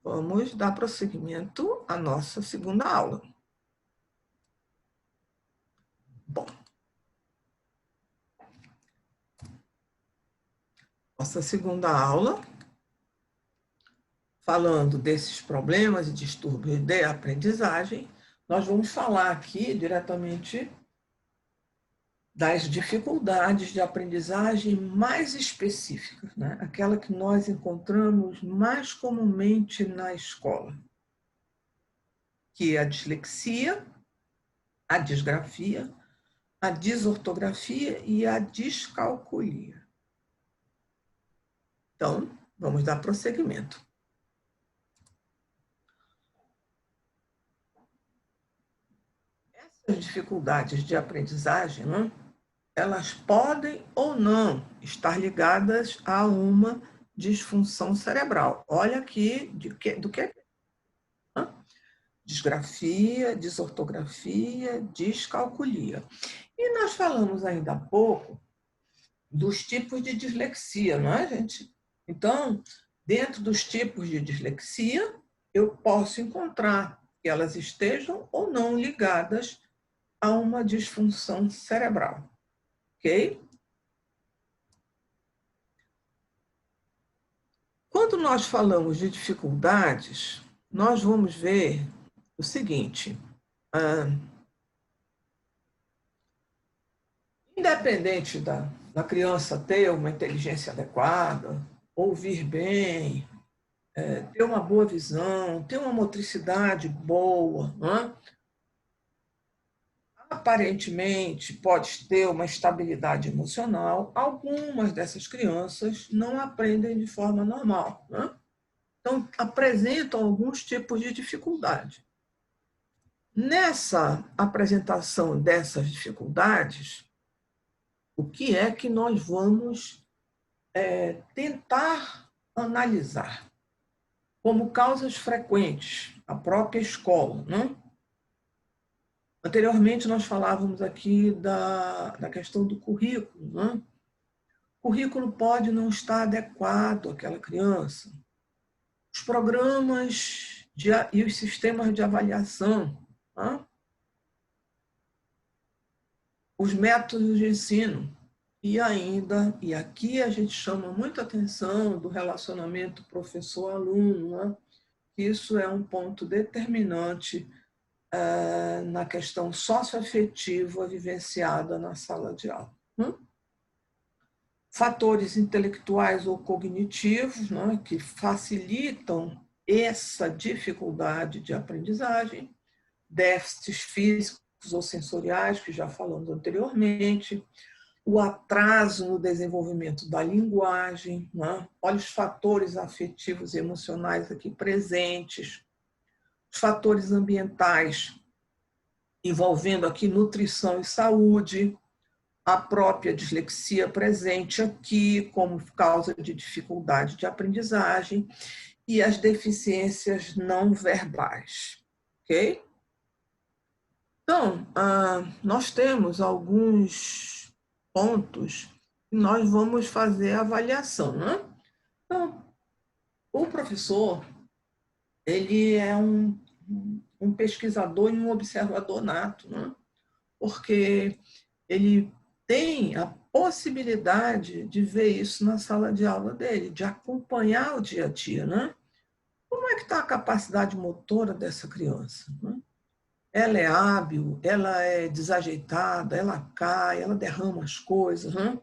Vamos dar prosseguimento à nossa segunda aula. Bom, nossa segunda aula, falando desses problemas e distúrbios de aprendizagem, nós vamos falar aqui diretamente das dificuldades de aprendizagem mais específicas, né? Aquela que nós encontramos mais comumente na escola, que é a dislexia, a disgrafia, a disortografia e a descalculia. Então, vamos dar prosseguimento. Essas dificuldades de aprendizagem, né, elas podem ou não estar ligadas a uma disfunção cerebral. Olha aqui do que é, né? Disgrafia, desortografia, descalculia. E nós falamos ainda há pouco dos tipos de dislexia, não é, gente? Então, dentro dos tipos de dislexia, eu posso encontrar que elas estejam ou não ligadas a uma disfunção cerebral, ok? Quando nós falamos de dificuldades, nós vamos ver o seguinte: independente da criança ter uma inteligência adequada, ouvir bem, ter uma boa visão, ter uma motricidade boa, né? Aparentemente pode ter uma estabilidade emocional, algumas dessas crianças não aprendem de forma normal, né? Então, apresentam alguns tipos de dificuldade. Nessa apresentação dessas dificuldades, o que é que nós vamos tentar analisar como causas frequentes, a própria escola, né? Anteriormente, nós falávamos aqui da questão do currículo, né? O currículo pode não estar adequado àquela criança. Os programas e os sistemas de avaliação, né? Os métodos de ensino. E ainda, e aqui a gente chama muita atenção do relacionamento professor-aluno, né? Isso é um ponto determinante na questão socioafetiva vivenciada na sala de aula. Fatores intelectuais ou cognitivos, né, que facilitam essa dificuldade de aprendizagem, déficits físicos ou sensoriais, que já falamos anteriormente, o atraso no desenvolvimento da linguagem, né? Olha os fatores afetivos e emocionais aqui presentes, os fatores ambientais envolvendo aqui nutrição e saúde, a própria dislexia presente aqui como causa de dificuldade de aprendizagem e as deficiências não verbais, ok? Então, nós temos alguns pontos que nós vamos fazer a avaliação, né? Então, o professor, ele é um pesquisador e um observador nato, né? Porque ele tem a possibilidade de ver isso na sala de aula dele, de acompanhar o dia a dia, né? Como é que está a capacidade motora dessa criança, né? Ela é hábil, ela é desajeitada, ela cai, ela derrama as coisas, né?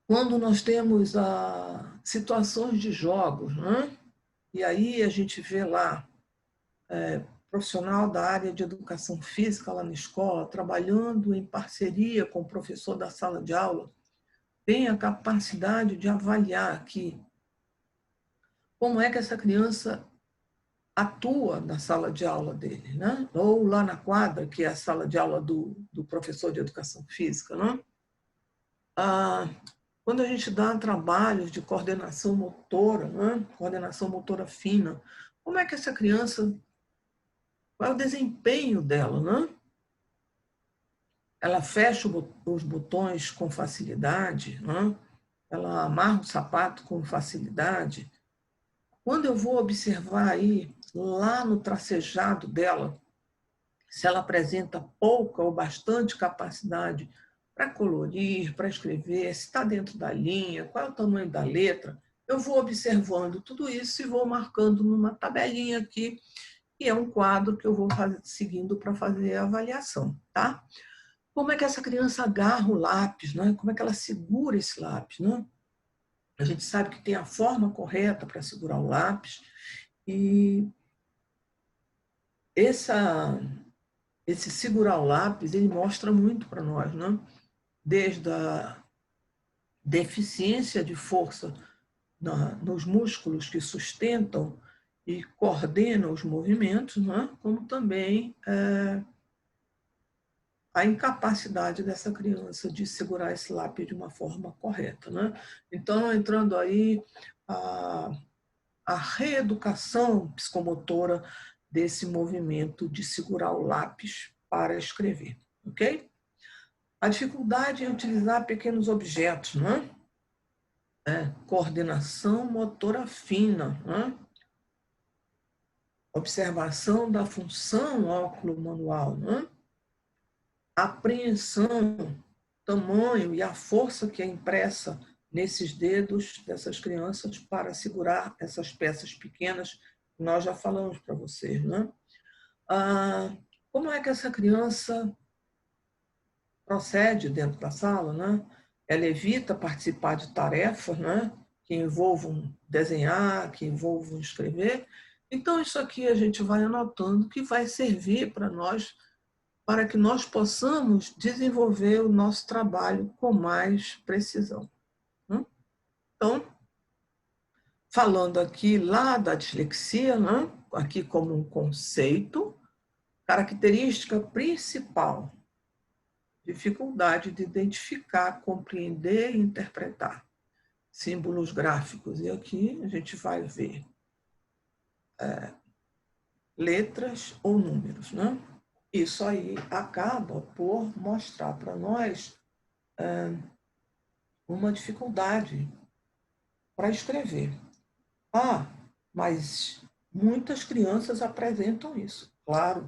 Quando nós temos situações de jogos, né? E aí a gente vê lá profissional da área de educação física lá na escola, trabalhando em parceria com o professor da sala de aula, tem a capacidade de avaliar aqui como é que essa criança atua na sala de aula dele, né? Ou lá na quadra, que é a sala de aula do professor de educação física, né? Quando a gente dá trabalhos de coordenação motora, né? Coordenação motora fina, como é que essa criança, qual é o desempenho dela, né? Ela fecha os botões com facilidade, né? Ela amarra o sapato com facilidade. Quando eu vou observar aí, lá no tracejado dela, se ela apresenta pouca ou bastante capacidade para colorir, para escrever, se está dentro da linha, qual é o tamanho da letra, eu vou observando tudo isso e vou marcando numa tabelinha aqui e é um quadro que eu vou seguindo para fazer a avaliação, tá? Como é que essa criança agarra o lápis, né? Como é que ela segura esse lápis, né? A gente sabe que tem a forma correta para segurar o lápis e esse segurar o lápis, ele mostra muito para nós, né? Desde a deficiência de força nos músculos que sustentam e coordenam os movimentos, né? Como também a incapacidade dessa criança de segurar esse lápis de uma forma correta, né? Então, entrando aí a reeducação psicomotora desse movimento de segurar o lápis para escrever, ok? A dificuldade em utilizar pequenos objetos, né? Coordenação motora fina, né? Observação da função óculo-manual, né? Apreensão, tamanho e a força que é impressa nesses dedos dessas crianças para segurar essas peças pequenas que nós já falamos para vocês, né? Como é que essa criança procede dentro da sala, né? Ela evita participar de tarefas, né? Que envolvam desenhar, que envolvam escrever. Então, isso aqui a gente vai anotando que vai servir para nós, para que nós possamos desenvolver o nosso trabalho com mais precisão. Né? Então, falando aqui lá da dislexia, né? Aqui como um conceito, característica principal, dificuldade de identificar, compreender e interpretar símbolos gráficos. E aqui a gente vai ver letras ou números, né? Isso aí acaba por mostrar para nós uma dificuldade para escrever. Mas muitas crianças apresentam isso. Claro,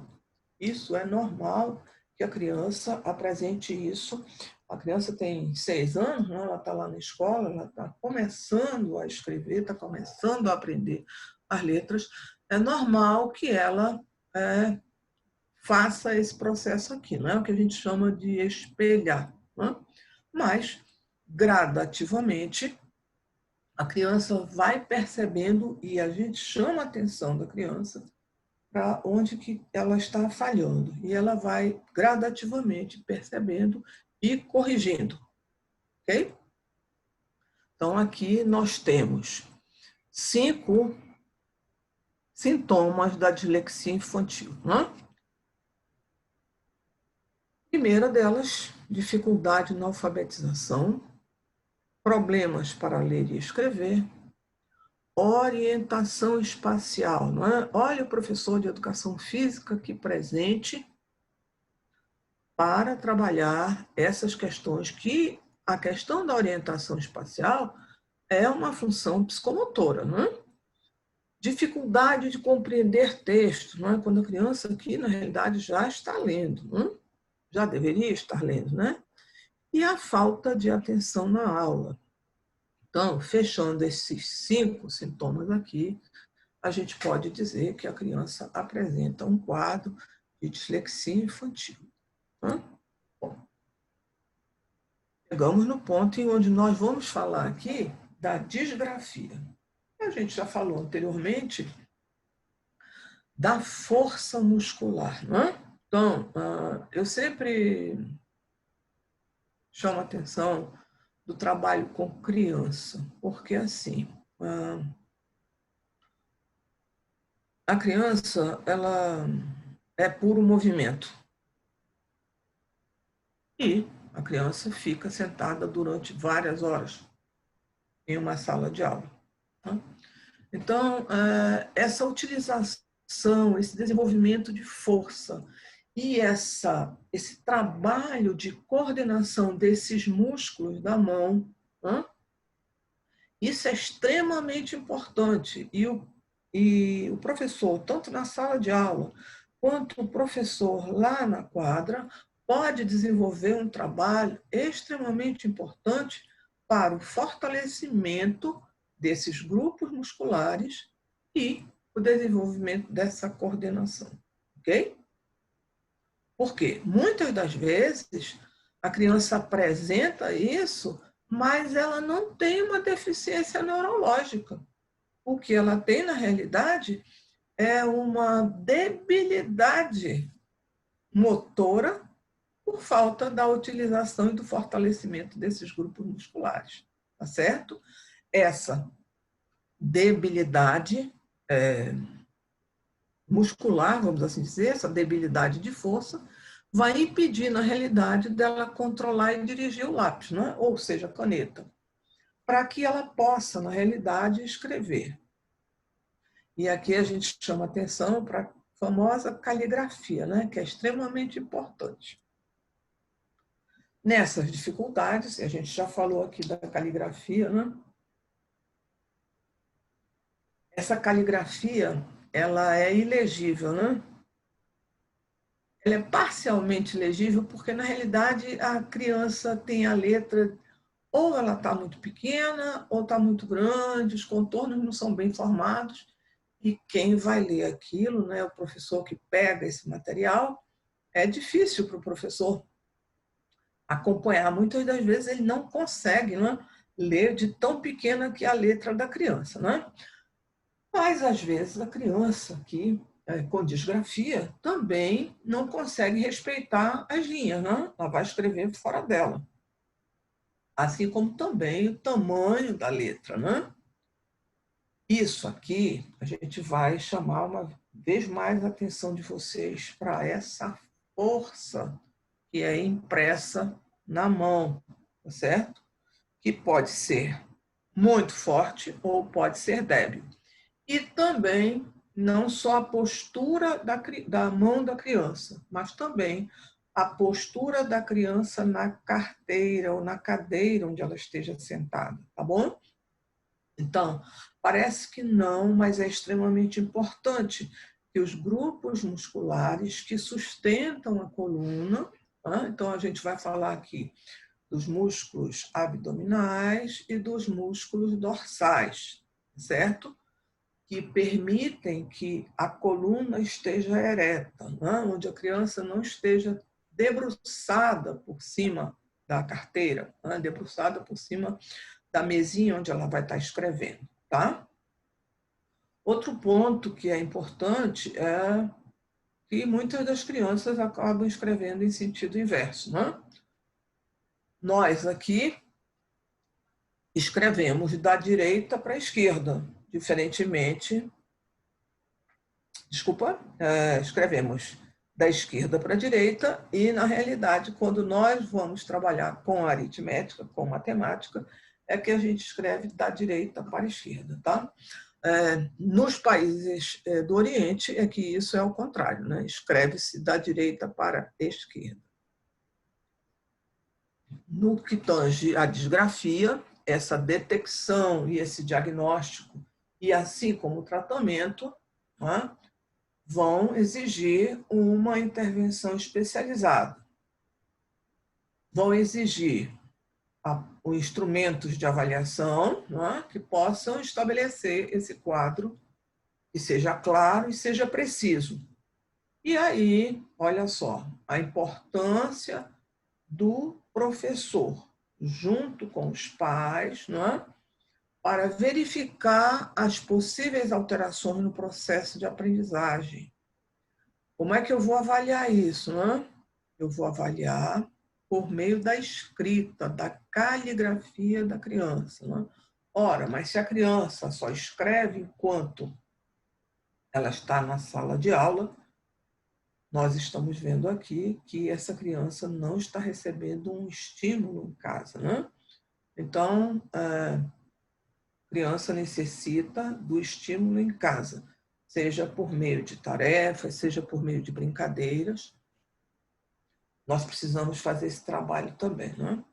isso é normal que a criança apresente isso. A criança tem 6 anos, né? Ela está lá na escola, ela está começando a escrever, está começando a aprender as letras. É normal que ela faça esse processo aqui, não é o que a gente chama de espelhar. Né? Mas, gradativamente, a criança vai percebendo e a gente chama a atenção da criança para onde que ela está falhando. E ela vai gradativamente percebendo e corrigindo. Ok? Então, aqui nós temos 5 sintomas da dislexia infantil. Né? Primeira delas, dificuldade na alfabetização, problemas para ler e escrever, orientação espacial. Não é? Olha o professor de educação física aqui presente para trabalhar essas questões, que a questão da orientação espacial é uma função psicomotora. Não é? Dificuldade de compreender texto, não é? Quando a criança aqui, na realidade, já está lendo, não é? Já deveria estar lendo, né? E a falta de atenção na aula. Então, fechando esses 5 sintomas aqui, a gente pode dizer que a criança apresenta um quadro de dislexia infantil. Bom, chegamos no ponto em onde nós vamos falar aqui da disgrafia. A gente já falou anteriormente da força muscular. Não é? Então, eu sempre chamo a atenção do trabalho com criança, porque assim, a criança, ela é puro movimento. E a criança fica sentada durante várias horas em uma sala de aula. Então, essa utilização, esse desenvolvimento de força e esse trabalho de coordenação desses músculos da mão, isso é extremamente importante. E o professor, tanto na sala de aula, quanto o professor lá na quadra, pode desenvolver um trabalho extremamente importante para o fortalecimento desses grupos musculares e o o desenvolvimento dessa coordenação, ok? Porque muitas das vezes a criança apresenta isso, mas ela não tem uma deficiência neurológica. O que ela tem, na realidade, é uma debilidade motora por falta da utilização e do fortalecimento desses grupos musculares, tá certo? Essa debilidade muscular, vamos assim dizer, essa debilidade de força, vai impedir, na realidade, dela controlar e dirigir o lápis, né? Ou seja, a caneta, para que ela possa, na realidade, escrever. E aqui a gente chama atenção para a famosa caligrafia, né? Que é extremamente importante. Nessas dificuldades, a gente já falou aqui da caligrafia, né? Essa caligrafia, ela é ilegível, né? Ela é parcialmente legível porque, na realidade, a criança tem a letra, ou ela está muito pequena, ou está muito grande, os contornos não são bem formados, e quem vai ler aquilo, né, o professor que pega esse material, é difícil para o professor acompanhar. Muitas das vezes ele não consegue, né, ler de tão pequena que é a letra da criança, né? Mas, às vezes, a criança que com disgrafia também não consegue respeitar as linhas, né? Ela vai escrever fora dela. Assim como também o tamanho da letra, né? Isso aqui, a gente vai chamar uma vez mais a atenção de vocês para essa força que é impressa na mão, tá certo? Que pode ser muito forte ou pode ser débil. E também não só a postura da mão da criança, mas também a postura da criança na carteira ou na cadeira onde ela esteja sentada, tá bom? Então, parece que não, mas é extremamente importante que os grupos musculares que sustentam a coluna, tá? Então a gente vai falar aqui dos músculos abdominais e dos músculos dorsais, certo? Que permitem que a coluna esteja ereta, né? Onde a criança não esteja debruçada por cima da carteira, né? Debruçada por cima da mesinha onde ela vai estar escrevendo, tá? Outro ponto que é importante é que muitas das crianças acabam escrevendo em sentido inverso, né? Nós aqui escrevemos da direita para a esquerda, diferentemente. Escrevemos da esquerda para a direita e, na realidade, quando nós vamos trabalhar com aritmética, com matemática, é que a gente escreve da direita para a esquerda, tá? Nos países do Oriente é que isso é o contrário, né? Escreve-se da direita para a esquerda. No que tange à disgrafia, essa detecção e esse diagnóstico, e assim como o tratamento, né, vão exigir uma intervenção especializada. Vão exigir os instrumentos de avaliação, né, que possam estabelecer esse quadro que seja claro e seja preciso. E aí, olha só, a importância do professor, junto com os pais, né, para verificar as possíveis alterações no processo de aprendizagem. Como é que eu vou avaliar isso, né? Eu vou avaliar por meio da escrita, da caligrafia da criança, né? Ora, mas se a criança só escreve enquanto ela está na sala de aula, nós estamos vendo aqui que essa criança não está recebendo um estímulo em casa, né? Então, a criança necessita do estímulo em casa, seja por meio de tarefas, seja por meio de brincadeiras. Nós precisamos fazer esse trabalho também, né?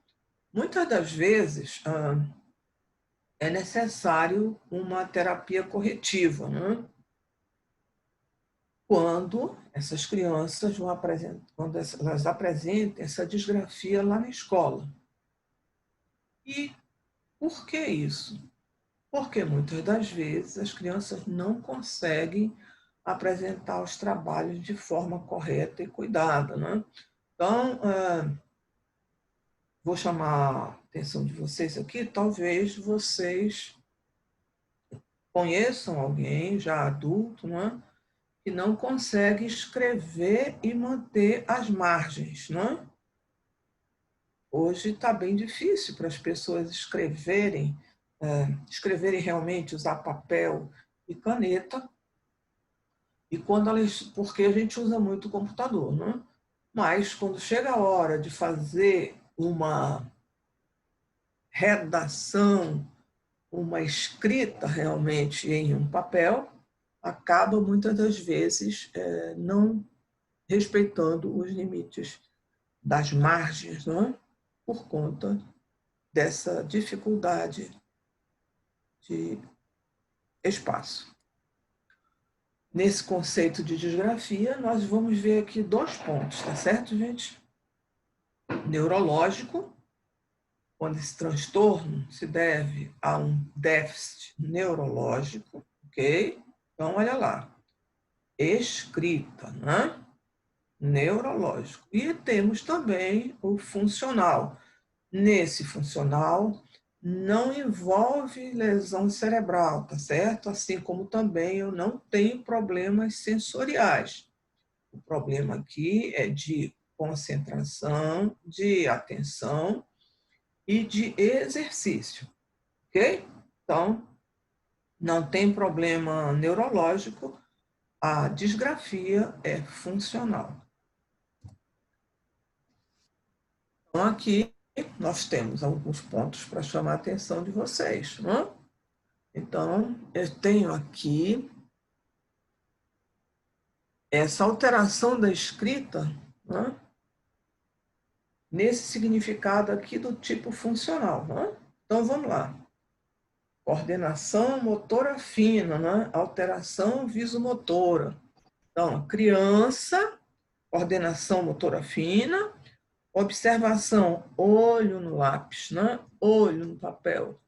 Muitas das vezes é necessário uma terapia corretiva, né? Quando essas crianças vão apresentar, quando elas apresentem essa disgrafia lá na escola. E por que isso? porque muitas das vezes as crianças não conseguem apresentar os trabalhos de forma correta e cuidada, né? Então, vou chamar a atenção de vocês aqui, talvez vocês conheçam alguém já adulto, né, que não consegue escrever e manter as margens, né? Hoje está bem difícil para as pessoas escreverem realmente, usar papel e caneta, e quando elas, porque a gente usa muito o computador, né? Mas quando chega a hora de fazer uma redação, uma escrita realmente em um papel, acaba muitas das vezes não respeitando os limites das margens, não é? Por conta dessa dificuldade de espaço. Nesse conceito de disgrafia, nós vamos ver aqui 2 pontos, tá certo, gente? Neurológico, quando esse transtorno se deve a um déficit neurológico, ok? Então, olha lá. Escrita, né? Neurológico. E temos também o funcional. Nesse funcional, não envolve lesão cerebral, tá certo? Assim como também eu não tenho problemas sensoriais. O problema aqui é de concentração, de atenção e de exercício, ok? Então, não tem problema neurológico, a disgrafia é funcional. Então, aqui nós temos alguns pontos para chamar a atenção de vocês, não? Então, eu tenho aqui essa alteração da escrita, não? Nesse significado aqui do tipo funcional. Não? Então, vamos lá. Coordenação motora fina, né? Alteração visomotora. Então, criança, coordenação motora fina, observação, olho no lápis, né? Olho no papel.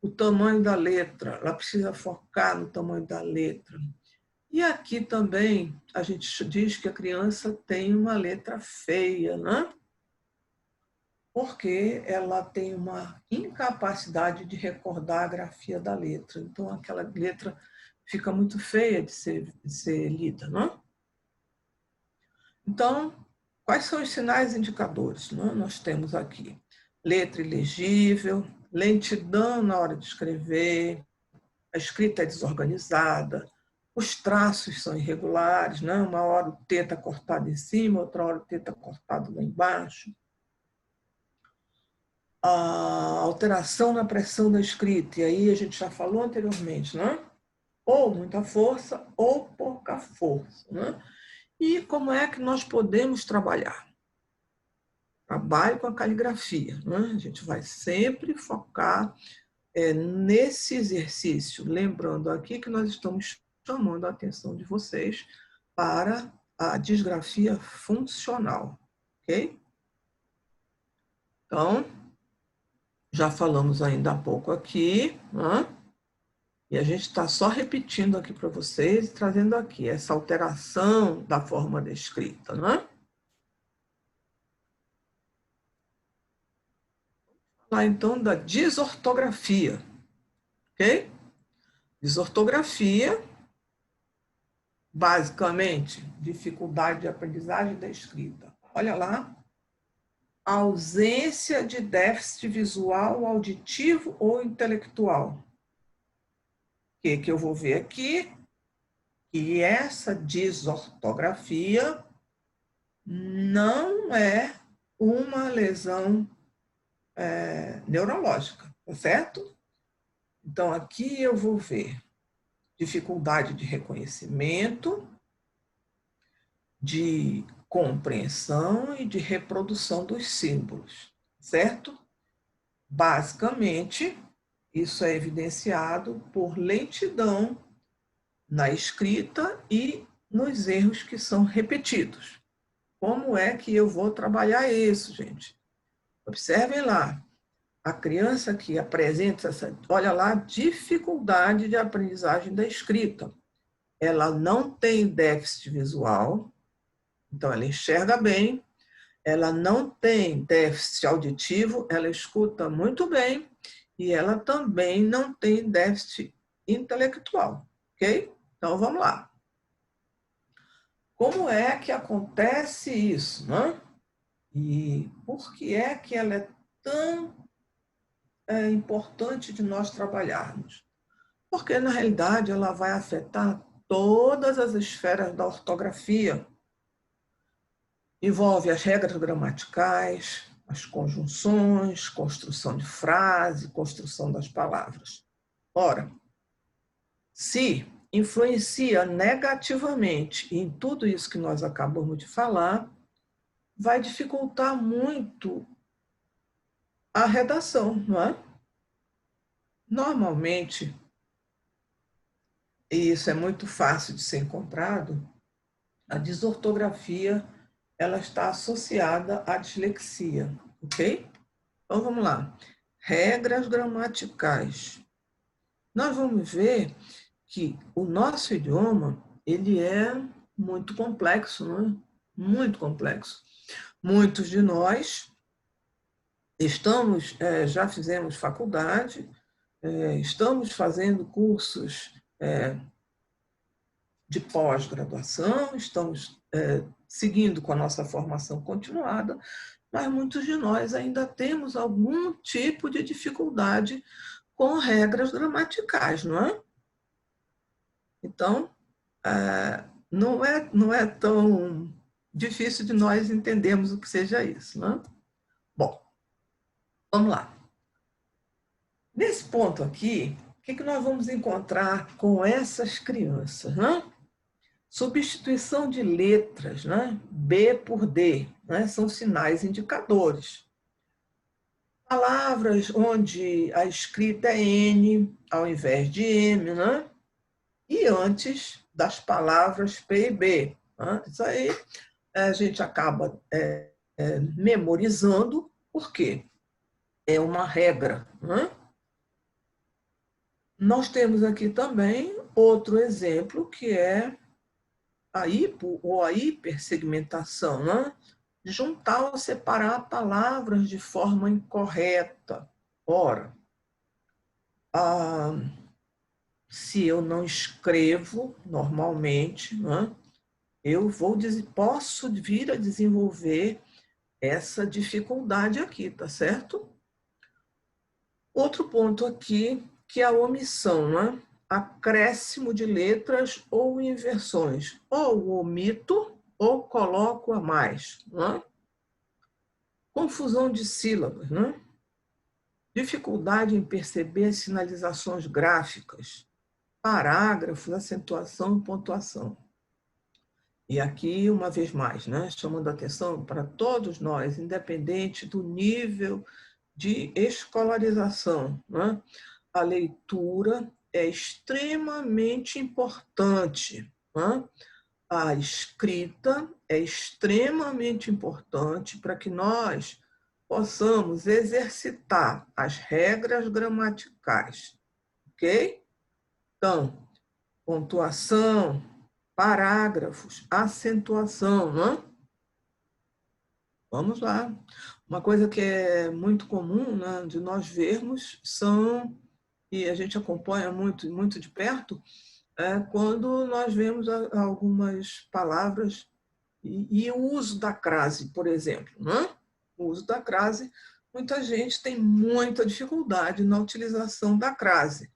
O tamanho da letra, ela precisa focar no tamanho da letra. E aqui também a gente diz que a criança tem uma letra feia, né? Porque ela tem uma incapacidade de recordar a grafia da letra. Então, aquela letra fica muito feia de ser lida, não? Então, quais são os sinais indicadores? Não? Nós temos aqui letra ilegível, lentidão na hora de escrever, a escrita é desorganizada, os traços são irregulares, né? Uma hora o T está cortado em cima, outra hora o T está cortado lá embaixo. A alteração na pressão da escrita, e aí a gente já falou anteriormente, né? Ou muita força ou pouca força, né? E como é que nós podemos trabalhar? Trabalho com a caligrafia, né? A gente vai sempre focar nesse exercício, lembrando aqui que nós estamos chamando a atenção de vocês para a disgrafia funcional, ok? Então, já falamos ainda há pouco aqui, né? E a gente está só repetindo aqui para vocês, trazendo aqui essa alteração da forma da escrita, né? Vamos falar então da desortografia, ok? Desortografia, basicamente, dificuldade de aprendizagem da escrita. Olha lá, ausência de déficit visual, auditivo ou intelectual. O que eu vou ver aqui? Que essa desortografia não é uma lesão neurológica, tá certo? Então, aqui eu vou ver dificuldade de reconhecimento, de compreensão e de reprodução dos símbolos, certo? Basicamente, isso é evidenciado por lentidão na escrita e nos erros que são repetidos. Como é que eu vou trabalhar isso, gente? Observem lá. a criança que apresenta essa, olha lá, dificuldade de aprendizagem da escrita. Ela não tem déficit visual, então ela enxerga bem, ela não tem déficit auditivo, ela escuta muito bem e ela também não tem déficit intelectual, ok? Então vamos lá. Como é que acontece isso, né? E por que é que ela é tão importante de nós trabalharmos? Porque, na realidade, ela vai afetar todas as esferas da ortografia. Envolve as regras gramaticais, as conjunções, construção de frase, construção das palavras. Ora, se influencia negativamente em tudo isso que nós acabamos de falar, vai dificultar muito a redação, não é? Normalmente, e isso é muito fácil de ser encontrado, a desortografia ela está associada à dislexia, ok? Então vamos lá. Regras gramaticais. Nós vamos ver que o nosso idioma ele é muito complexo, não é? Muito complexo. Muitos de nós já fizemos faculdade, estamos fazendo cursos de pós-graduação, estamos seguindo com a nossa formação continuada, mas muitos de nós ainda temos algum tipo de dificuldade com regras gramaticais, não é? Então, não é tão difícil de nós entendermos o que seja isso, não é? Bom, vamos lá. Nesse ponto aqui, o que nós vamos encontrar com essas crianças, né? Substituição de letras, né? B por D, né? São sinais indicadores. Palavras onde a escrita é N ao invés de M, né? E antes das palavras P e B. Né? Isso aí a gente acaba memorizando, porque é uma regra. Né? Nós temos aqui também outro exemplo, que é a hipo ou a hipersegmentação, né? Juntar ou separar palavras de forma incorreta. Ora, se eu não escrevo normalmente, né? Posso vir a desenvolver essa dificuldade aqui, tá certo? Outro ponto aqui, que é a omissão, né? Acréscimo de letras ou inversões. Ou omito ou coloco a mais. Né? Confusão de sílabas. Né? Dificuldade em perceber as sinalizações gráficas, parágrafos, acentuação e pontuação. E aqui, uma vez mais, né? Chamando a atenção para todos nós, independente do nível de escolarização, né? A leitura é extremamente importante. Né? A escrita é extremamente importante para que nós possamos exercitar as regras gramaticais, ok? Então, pontuação, parágrafos, acentuação, né? Vamos lá. Uma coisa que é muito comum, né, de nós vermos são, e a gente acompanha muito, muito de perto, quando nós vemos algumas palavras e o uso da crase, por exemplo. Né? O uso da crase, muita gente tem muita dificuldade na utilização da crase.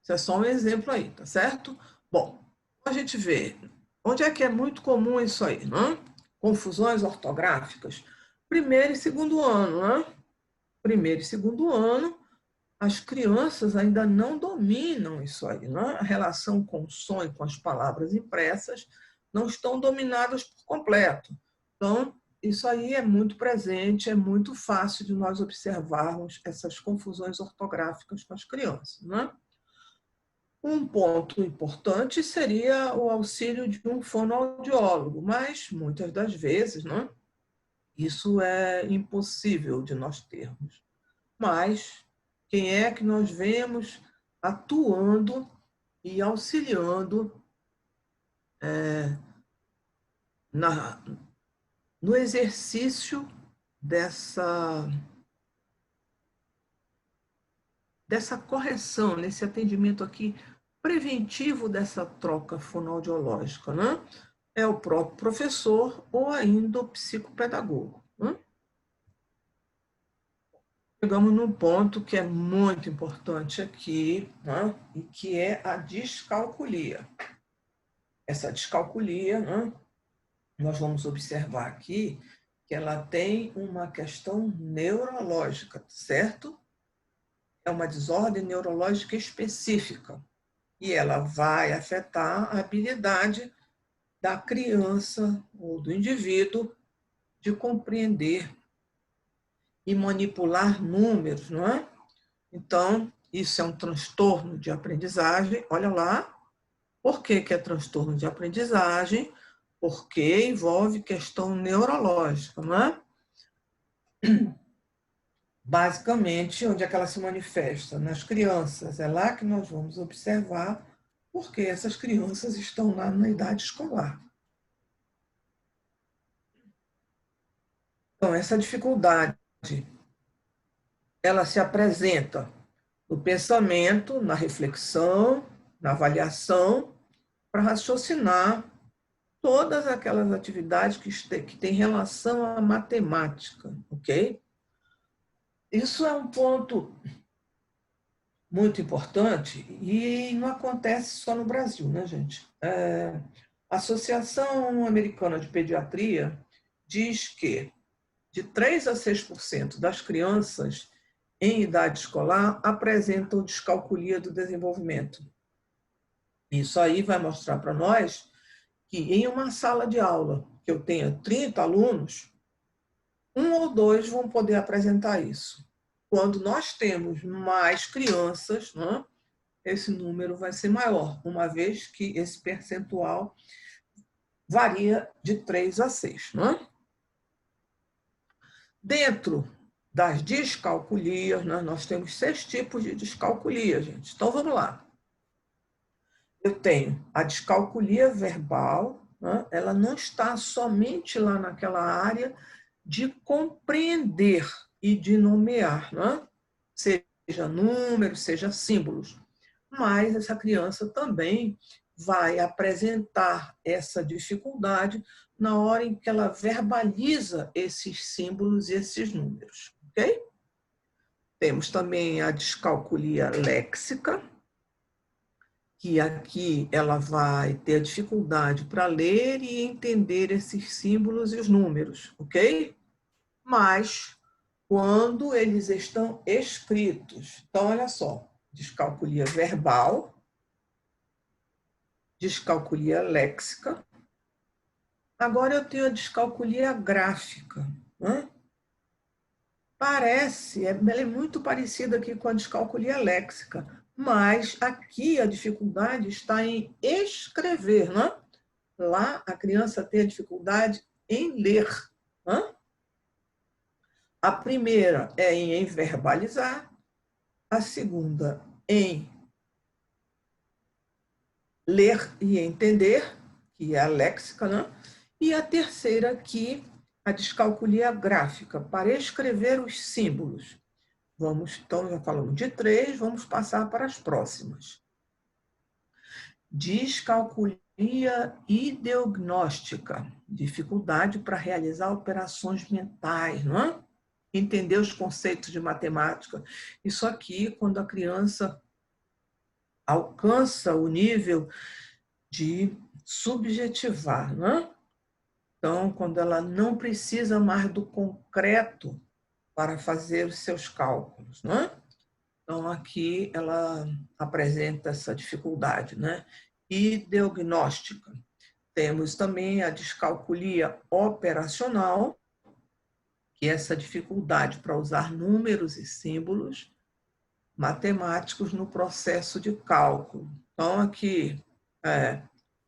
Isso é só um exemplo aí, tá certo? Bom, a gente vê onde é que é muito comum isso aí, né? Confusões ortográficas. Primeiro e segundo ano, né? Primeiro e segundo ano, as crianças ainda não dominam isso aí, né? A relação com o som e com as palavras impressas não estão dominadas por completo. Então, isso aí é muito presente, é muito fácil de nós observarmos essas confusões ortográficas com as crianças, né? Um ponto importante seria o auxílio de um fonoaudiólogo, mas muitas das vezes, né, Isso é impossível de nós termos. Mas quem é que nós vemos atuando e auxiliando no exercício dessa correção, nesse atendimento aqui preventivo dessa troca fonoaudiológica, né? É o próprio professor ou ainda o psicopedagogo, né? Chegamos num ponto que é muito importante aqui, né? E que é a descalculia. Essa descalculia, né? Nós vamos observar aqui que ela tem uma questão neurológica, certo? É uma desordem neurológica específica e ela vai afetar a habilidade da criança ou do indivíduo de compreender e manipular números, não é? Então, isso é um transtorno de aprendizagem. Olha lá, por que que é transtorno de aprendizagem? Porque envolve questão neurológica, não é? Basicamente, onde é que ela se manifesta? Nas crianças. É lá que nós vamos observar porque essas crianças estão lá na idade escolar. Então, essa dificuldade, ela se apresenta no pensamento, na reflexão, na avaliação, para raciocinar todas aquelas atividades que têm relação à matemática, ok? Isso é um ponto muito importante e não acontece só no Brasil, né, gente? A Associação Americana de Pediatria diz que de 3 a 6% das crianças em idade escolar apresentam descalculia do desenvolvimento. Isso aí vai mostrar para nós que em uma sala de aula que eu tenha 30 alunos, 1 ou 2 vão poder apresentar isso. Quando nós temos mais crianças, né, esse número vai ser maior, uma vez que esse percentual varia de 3 a 6. Né? Dentro das descalculias, né, nós temos 6 tipos de descalculia, gente. Então, vamos lá. Eu tenho a descalculia verbal, né, ela não está somente lá naquela área de compreender e de nomear, né? Seja números, seja símbolos. Mas essa criança também vai apresentar essa dificuldade na hora em que ela verbaliza esses símbolos e esses números, ok? Temos também a descalculia léxica, que aqui ela vai ter a dificuldade para ler e entender esses símbolos e os números, ok? Mas quando eles estão escritos. Então, olha só, descalculia verbal, descalculia léxica. Agora eu tenho a descalculia gráfica. Né? Ela é muito parecida aqui com a descalculia léxica, mas aqui a dificuldade está em escrever. Né? Lá a criança tem a dificuldade em ler. Né? A primeira é em verbalizar, a segunda em ler e entender, que é a léxica, né? E a terceira aqui, a descalculia gráfica, para escrever os símbolos. Então, já falamos de 3, vamos passar para as próximas. Descalculia ideognóstica, dificuldade para realizar operações mentais, não é? Entender os conceitos de matemática. Isso aqui, quando a criança alcança o nível de subjetivar, né? Então, quando ela não precisa mais do concreto para fazer os seus cálculos, né? Então, aqui ela apresenta essa dificuldade, né? Ideognóstica. Temos também a descalculia operacional, que é essa dificuldade para usar números e símbolos matemáticos no processo de cálculo. Então, aqui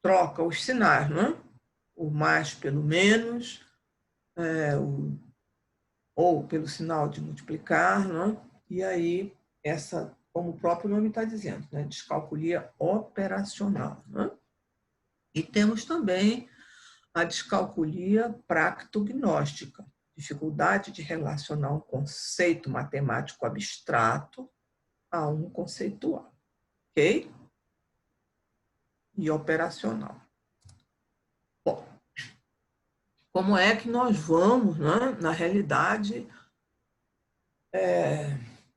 troca os sinais, né? O mais pelo menos, ou pelo sinal de multiplicar, né? E aí, como o próprio nome está dizendo, né? Descalculia operacional. Né? E temos também a descalculia practognóstica, dificuldade de relacionar um conceito matemático abstrato a um conceitual, ok? E operacional. Bom, como é que nós vamos, né, na realidade,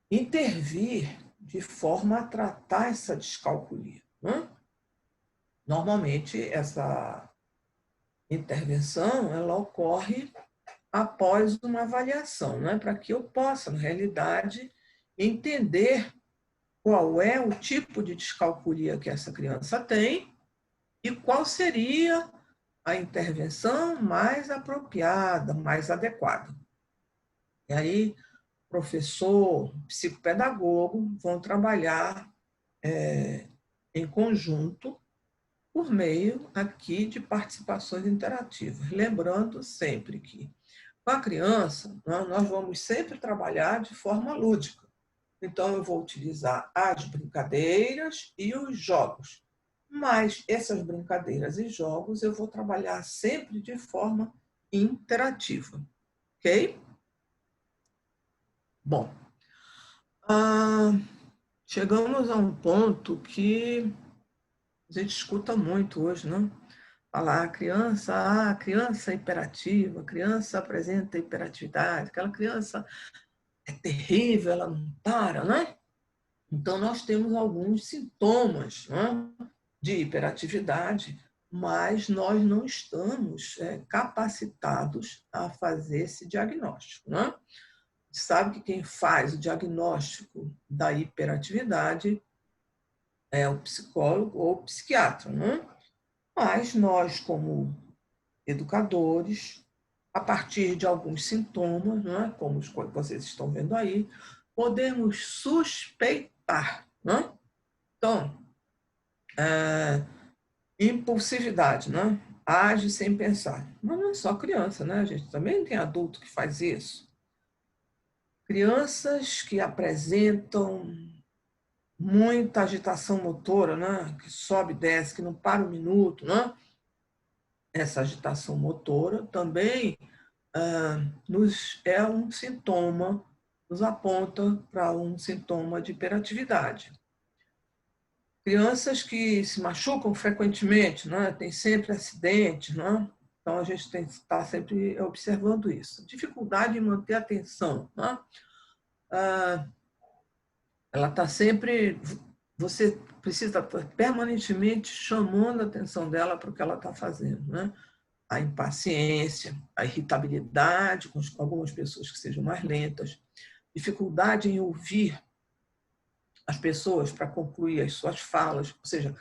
intervir de forma a tratar essa descalculia? Né? Normalmente, essa intervenção ela ocorre após uma avaliação, né? Para que eu possa, na realidade, entender qual é o tipo de descalculia que essa criança tem e qual seria a intervenção mais apropriada, mais adequada. E aí, professor, psicopedagogo vão trabalhar em conjunto por meio aqui de participações interativas. Lembrando sempre que com a criança, nós vamos sempre trabalhar de forma lúdica. Então, eu vou utilizar as brincadeiras e os jogos. Mas essas brincadeiras e jogos eu vou trabalhar sempre de forma interativa. Ok? Bom, chegamos a um ponto que a gente escuta muito hoje, né? Falar a criança é hiperativa, a criança apresenta hiperatividade, aquela criança é terrível, ela não para, né? Então, nós temos alguns sintomas, né, de hiperatividade, mas nós não estamos capacitados a fazer esse diagnóstico. Né? Sabe que quem faz o diagnóstico da hiperatividade é o psicólogo ou o psiquiatra. Né? Mas nós, como educadores, a partir de alguns sintomas, né, como os que vocês estão vendo aí, podemos suspeitar. Né? Então, impulsividade, né? Age sem pensar. Mas não é só criança, né? A gente também tem adulto que faz isso. Crianças que apresentam muita agitação motora, né? Que sobe e desce, que não para um minuto, né? Essa agitação motora também é um sintoma, nos aponta para um sintoma de hiperatividade. Crianças que se machucam frequentemente, né? Tem sempre acidentes, né? Então a gente tem que estar sempre observando isso. Dificuldade em manter a atenção, né? Ela está sempre, você precisa estar permanentemente chamando a atenção dela para o que ela está fazendo, né? A impaciência, a irritabilidade com algumas pessoas que sejam mais lentas, dificuldade em ouvir as pessoas para concluir as suas falas, ou seja,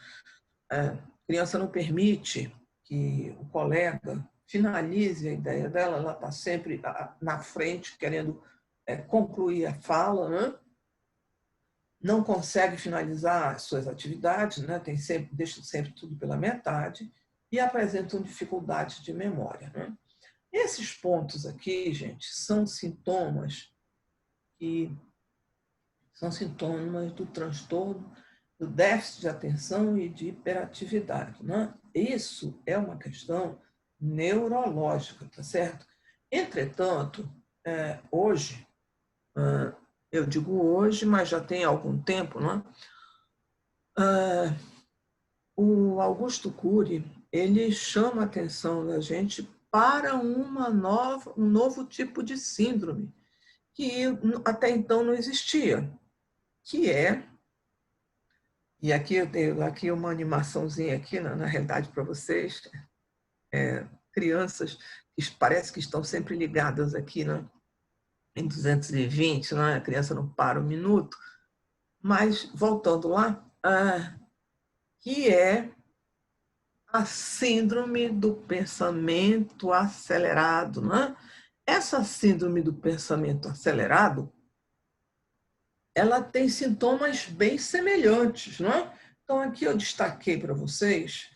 a criança não permite que o colega finalize a ideia dela, ela está sempre na frente, querendo concluir a fala, né? Não consegue finalizar as suas atividades, né? Deixa sempre tudo pela metade e apresentam dificuldade de memória. Né? Esses pontos aqui, gente, são sintomas do transtorno do déficit de atenção e de hiperatividade. Né? Isso é uma questão neurológica, tá certo? Entretanto, hoje, eu digo hoje, mas já tem algum tempo, né? O Augusto Cury, ele chama a atenção da gente para um novo tipo de síndrome que até então não existia, que e aqui eu tenho uma animaçãozinha aqui, na realidade, para vocês, crianças que parece que estão sempre ligadas aqui, né? Em 220, né? A criança não para um minuto, mas voltando lá, que é a síndrome do pensamento acelerado, né? Essa síndrome do pensamento acelerado, ela tem sintomas bem semelhantes, não é? Então, aqui eu destaquei para vocês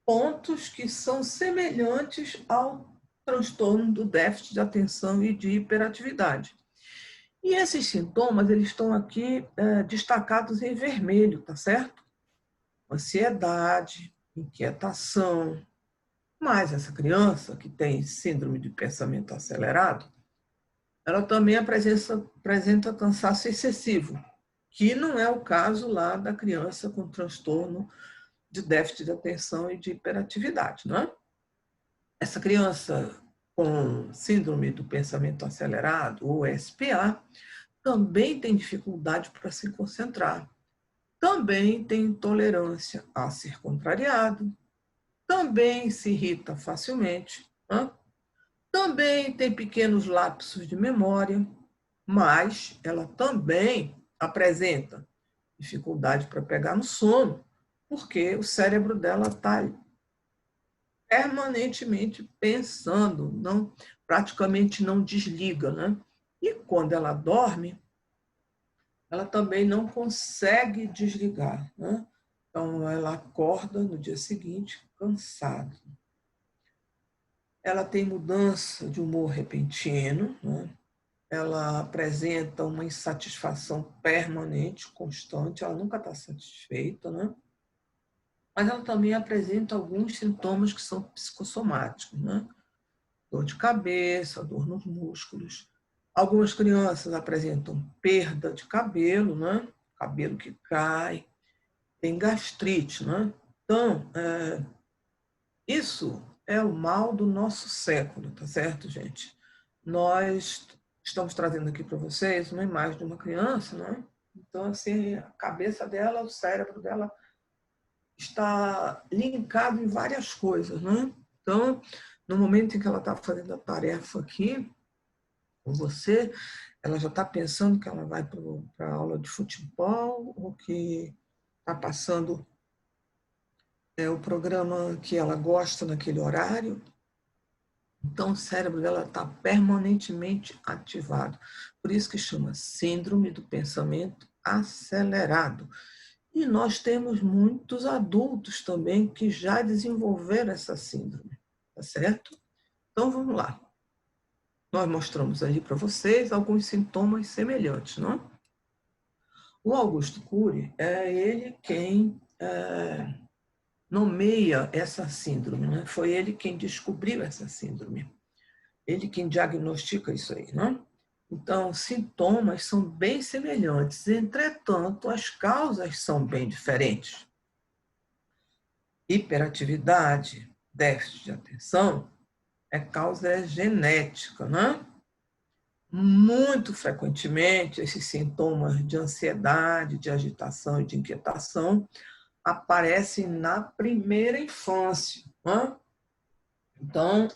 pontos que são semelhantes ao transtorno do déficit de atenção e de hiperatividade. E esses sintomas, eles estão aqui destacados em vermelho, tá certo? Ansiedade, inquietação. Mas essa criança que tem síndrome de pensamento acelerado, ela também apresenta cansaço excessivo, que não é o caso lá da criança com transtorno de déficit de atenção e de hiperatividade, não é? Essa criança com síndrome do pensamento acelerado, ou SPA, também tem dificuldade para se concentrar, também tem intolerância a ser contrariado, também se irrita facilmente, né? Também tem pequenos lapsos de memória, mas ela também apresenta dificuldade para pegar no sono, porque o cérebro dela está permanentemente pensando, praticamente não desliga, né? E quando ela dorme, ela também não consegue desligar, né? Então, ela acorda no dia seguinte cansada. Ela tem mudança de humor repentino, né? Ela apresenta uma insatisfação permanente, constante, ela nunca está satisfeita, né? Mas ela também apresenta alguns sintomas que são psicossomáticos, né? Dor de cabeça, dor nos músculos. Algumas crianças apresentam perda de cabelo, né? Cabelo que cai, tem gastrite, né? Então, isso é o mal do nosso século, tá certo, gente? Nós estamos trazendo aqui para vocês uma imagem de uma criança, né? Então, assim, a cabeça dela, o cérebro dela está linkado em várias coisas, né? Então, no momento em que ela está fazendo a tarefa aqui com você, ela já está pensando que ela vai para a aula de futebol ou que está passando o programa que ela gosta naquele horário. Então, o cérebro dela está permanentemente ativado. Por isso que chama síndrome do pensamento acelerado. E nós temos muitos adultos também que já desenvolveram essa síndrome, tá certo? Então, vamos lá. Nós mostramos ali para vocês alguns sintomas semelhantes, não? O Augusto Cury é ele quem nomeia essa síndrome, né? Foi ele quem descobriu essa síndrome. Ele quem diagnostica isso aí, né? Então, sintomas são bem semelhantes, entretanto, as causas são bem diferentes. Hiperatividade, déficit de atenção, é causa genética, né? Muito frequentemente, esses sintomas de ansiedade, de agitação e de inquietação aparecem na primeira infância, né? Então,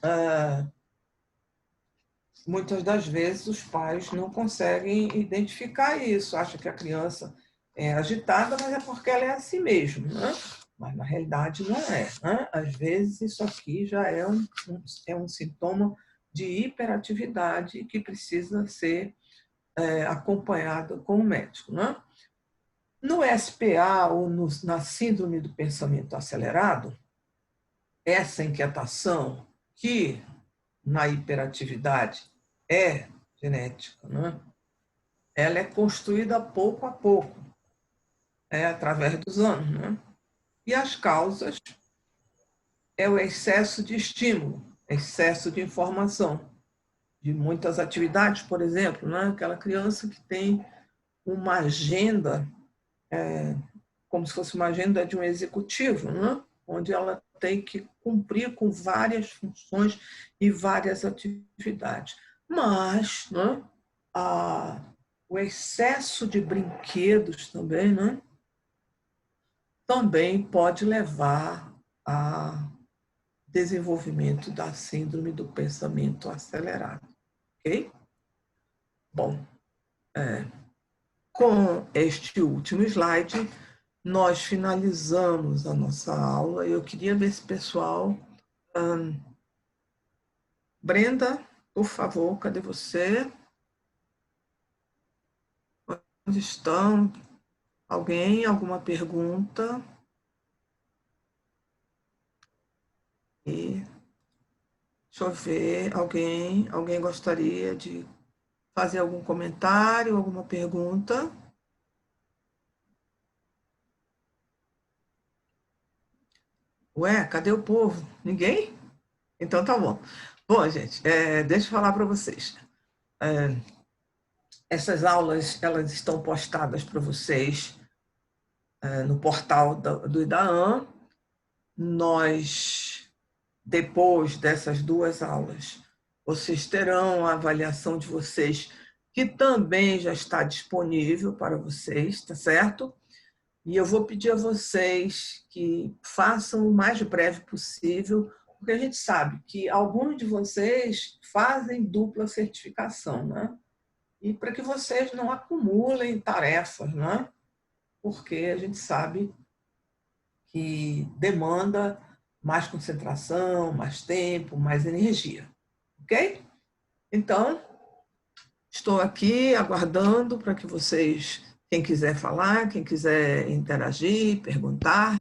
muitas das vezes os pais não conseguem identificar isso, acham que a criança é agitada, mas é porque ela é assim mesmo, né? Mas na realidade não é, né? Às vezes isso aqui já é um sintoma de hiperatividade que precisa ser acompanhado com o médico, né? No SPA ou na síndrome do pensamento acelerado, essa inquietação que na hiperatividade é genética, né? Ela é construída pouco a pouco, através dos anos, né? E as causas é o excesso de estímulo, excesso de informação, de muitas atividades, por exemplo, né? Aquela criança que tem uma agenda, como se fosse uma agenda de um executivo, né? Onde ela tem que cumprir com várias funções e várias atividades. Mas, né, o excesso de brinquedos também, né, também pode levar a desenvolvimento da síndrome do pensamento acelerado, ok? Bom, com este último slide, nós finalizamos a nossa aula. Eu queria ver esse pessoal. Brenda, por favor, cadê você? Onde estão? Alguém? Alguma pergunta? E Deixa eu ver, alguém gostaria de fazer algum comentário, alguma pergunta? Ué, cadê o povo? Ninguém? Então tá bom. Bom, gente, deixa eu falar para vocês. Essas aulas, elas estão postadas para vocês no portal do IDAAN. Nós, depois dessas duas aulas, vocês terão a avaliação de vocês, que também já está disponível para vocês, tá certo? E eu vou pedir a vocês que façam o mais breve possível, porque a gente sabe que alguns de vocês fazem dupla certificação, né? E para que vocês não acumulem tarefas, né? Porque a gente sabe que demanda mais concentração, mais tempo, mais energia, ok? Então, estou aqui aguardando para que vocês, quem quiser falar, quem quiser interagir, perguntar.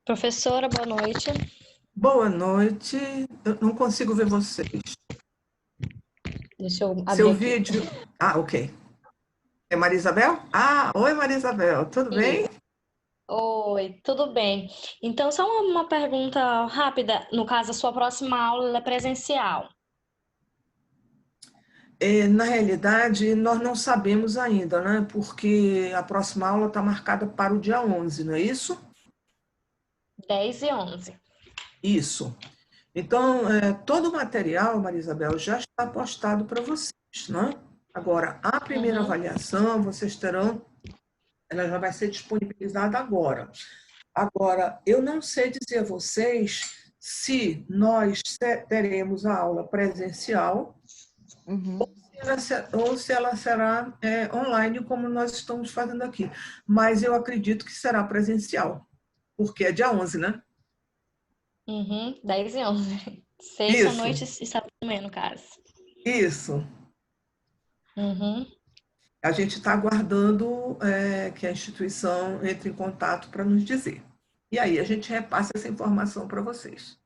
Professora, boa noite. Boa noite. Eu não consigo ver vocês. Deixa eu abrir Seu aqui. vídeo. Ah, ok. É Maria Isabel? Ah, oi Maria Isabel, tudo bem? Oi, tudo bem? Então, só uma pergunta rápida. No caso, a sua próxima aula ela é presencial. Na realidade, nós não sabemos ainda, né? Porque a próxima aula está marcada para o dia 11, não é isso? 10 e 11. Isso. Então, todo o material, Maria Isabel, já está postado para vocês, né? Agora, a primeira avaliação, vocês terão, ela já vai ser disponibilizada agora. Agora, eu não sei dizer a vocês se nós teremos a aula presencial ou se ela será online, como nós estamos fazendo aqui. Mas eu acredito que será presencial, porque é dia 11, né? 10 e 11. Sexta Isso, noite e sábado de manhã, no caso. isso. Uhum. A gente está aguardando que a instituição entre em contato para nos dizer. E aí a gente repassa essa informação para vocês.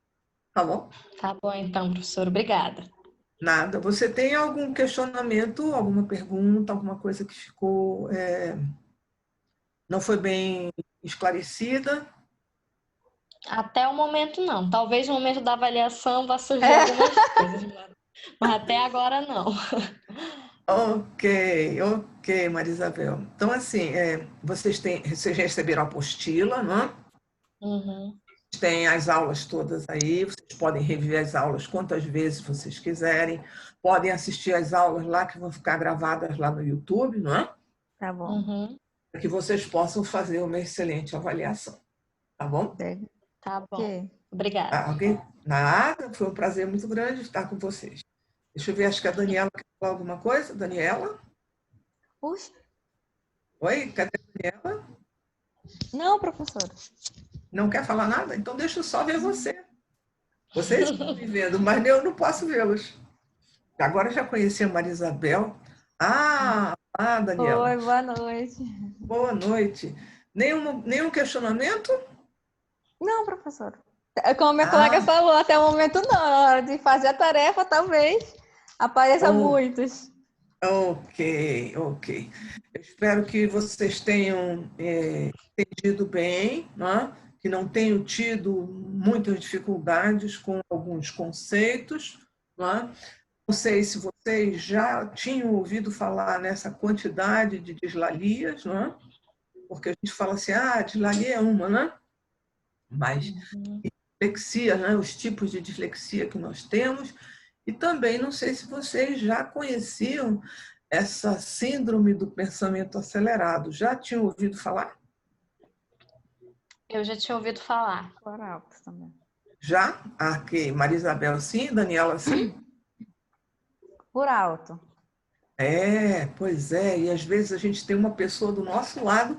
Tá bom? Tá bom, então, professora. Obrigada. Nada. Você tem algum questionamento, alguma pergunta, alguma coisa que ficou não foi bem esclarecida? Até o momento, não. Talvez no momento da avaliação vá surgir algumas coisas, mas até agora, não. Ok, Maria Isabel. Então, assim, vocês receberam a apostila, não? Uhum. Tem as aulas todas aí, vocês podem rever as aulas quantas vezes vocês quiserem, podem assistir as aulas lá que vão ficar gravadas lá no YouTube, não é? Tá bom. Uhum. Para que vocês possam fazer uma excelente avaliação, tá bom? Tá bom. Ok. Obrigada. Alguém? Nada, foi um prazer muito grande estar com vocês. Deixa eu ver, acho que a Daniela quer falar alguma coisa. Daniela? Puxa. Oi, cadê a Daniela? Não, professora. Não quer falar nada? Então deixa eu só ver você. Vocês estão me vendo, mas eu não posso vê-los. Agora já conheci a Maria Isabel. Daniela. Oi, boa noite. Boa noite. Nenhum questionamento? Não, professora. Como minha colega falou, até o momento não. Na hora de fazer a tarefa, talvez apareçam muitos. Ok. Eu espero que vocês tenham entendido bem, né? Que não tenham tido muitas dificuldades com alguns conceitos. Né? Não sei se vocês já tinham ouvido falar nessa quantidade de dislalias, né? Porque a gente fala assim, dislalia é uma, né? Mas dislexia, né? Os tipos de dislexia que nós temos. E também não sei se vocês já conheciam essa síndrome do pensamento acelerado. Já tinham ouvido falar? Eu já tinha ouvido falar. Por alto também. Já? Ok. Maria Isabel, sim? Daniela, sim? Por alto. Pois é. E às vezes a gente tem uma pessoa do nosso lado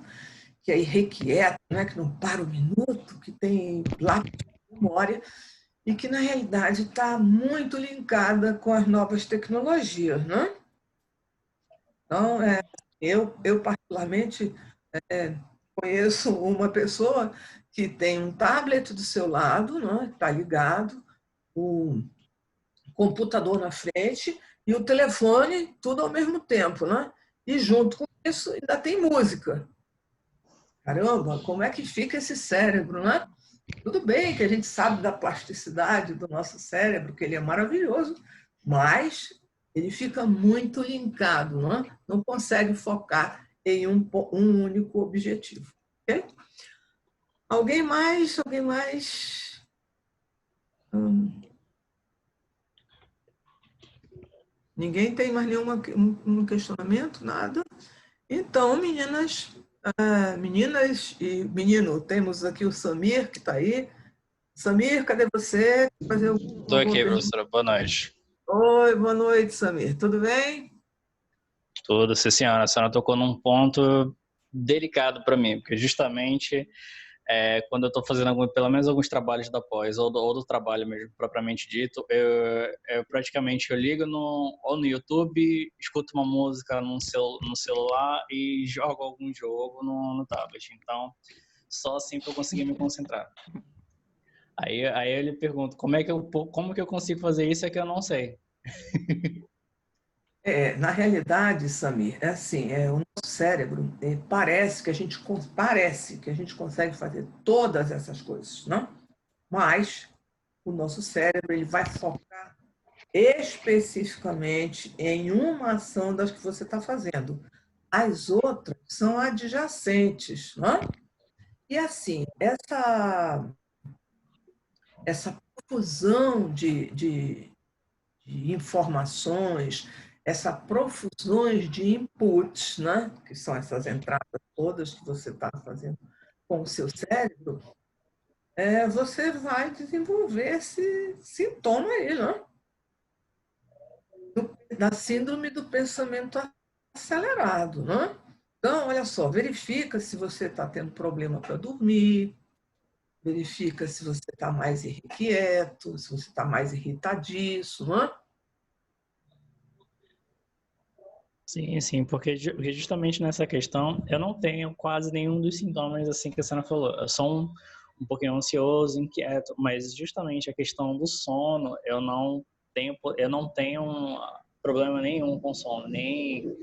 que é irrequieta, né? Que não para um minuto, que tem lápis de memória e que, na realidade, está muito linkada com as novas tecnologias, né? Então, eu particularmente, conheço uma pessoa que tem um tablet do seu lado, né, está ligado, o computador na frente e o telefone, tudo ao mesmo tempo, né? E junto com isso ainda tem música. Caramba, como é que fica esse cérebro, né? Tudo bem que a gente sabe da plasticidade do nosso cérebro, que ele é maravilhoso, mas ele fica muito linkado, não consegue focar em um único objetivo. Okay? Alguém mais? Alguém mais? Ninguém tem mais nenhum questionamento? Nada? Então, meninas e menino, temos aqui o Samir, que está aí. Samir, cadê você? Estou aqui, professora. Boa noite. Oi, boa noite, Samir. Tudo bem? Tudo, sim, senhora. A senhora tocou num ponto delicado para mim, porque justamente quando eu estou fazendo pelo menos alguns trabalhos da pós, ou do trabalho mesmo, propriamente dito, eu praticamente ligo ou no YouTube, escuto uma música no celular e jogo algum jogo no tablet. Então, só assim para eu conseguir me concentrar. Aí eu lhe pergunto, como que eu consigo fazer isso? É que eu não sei. Na realidade, Samir, é assim, o nosso cérebro parece que a gente consegue fazer todas essas coisas, não? Mas o nosso cérebro ele vai focar especificamente em uma ação das que você está fazendo. As outras são adjacentes, não? E assim, essa profusão de informações, essa profusões de inputs, né? Que são essas entradas todas que você está fazendo com o seu cérebro, você vai desenvolver esse sintoma aí, né? Da síndrome do pensamento acelerado, né? Então, olha só, verifica se você está tendo problema para dormir, verifica se você está mais irrequieto, se você está mais irritadiço, né? Sim, porque justamente nessa questão eu não tenho quase nenhum dos sintomas assim que a senhora falou. Eu sou um pouquinho ansioso, inquieto, mas justamente a questão do sono, eu não tenho problema nenhum com sono, nem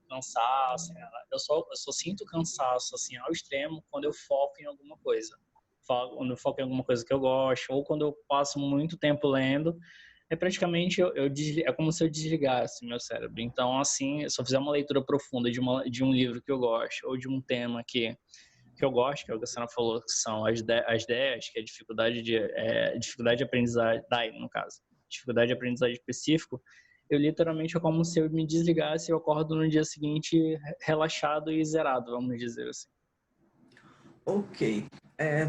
cansaço, eu só sinto cansaço assim ao extremo quando eu foco em alguma coisa. Quando eu foco em alguma coisa que eu gosto, ou quando eu passo muito tempo lendo, praticamente é como se eu desligasse meu cérebro. Então, assim, se eu fizer uma leitura profunda de um livro que eu gosto, ou de um tema que eu gosto, que é o que a senhora falou, que são as 10, que é dificuldade de aprendizagem, no caso, dificuldade de aprendizagem específico, eu literalmente é como se eu me desligasse e eu acordo no dia seguinte relaxado e zerado, vamos dizer assim. Ok.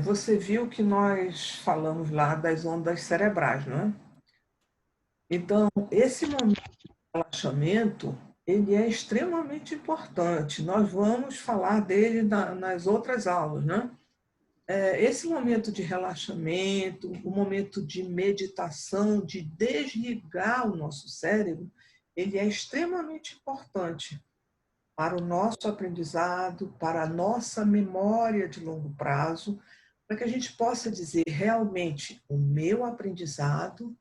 Você viu que nós falamos lá das ondas cerebrais, não é? Então, esse momento de relaxamento, ele é extremamente importante. Nós vamos falar dele nas outras aulas, né? Esse momento de relaxamento, o momento de meditação, de desligar o nosso cérebro, ele é extremamente importante para o nosso aprendizado, para a nossa memória de longo prazo, para que a gente possa dizer realmente o meu aprendizado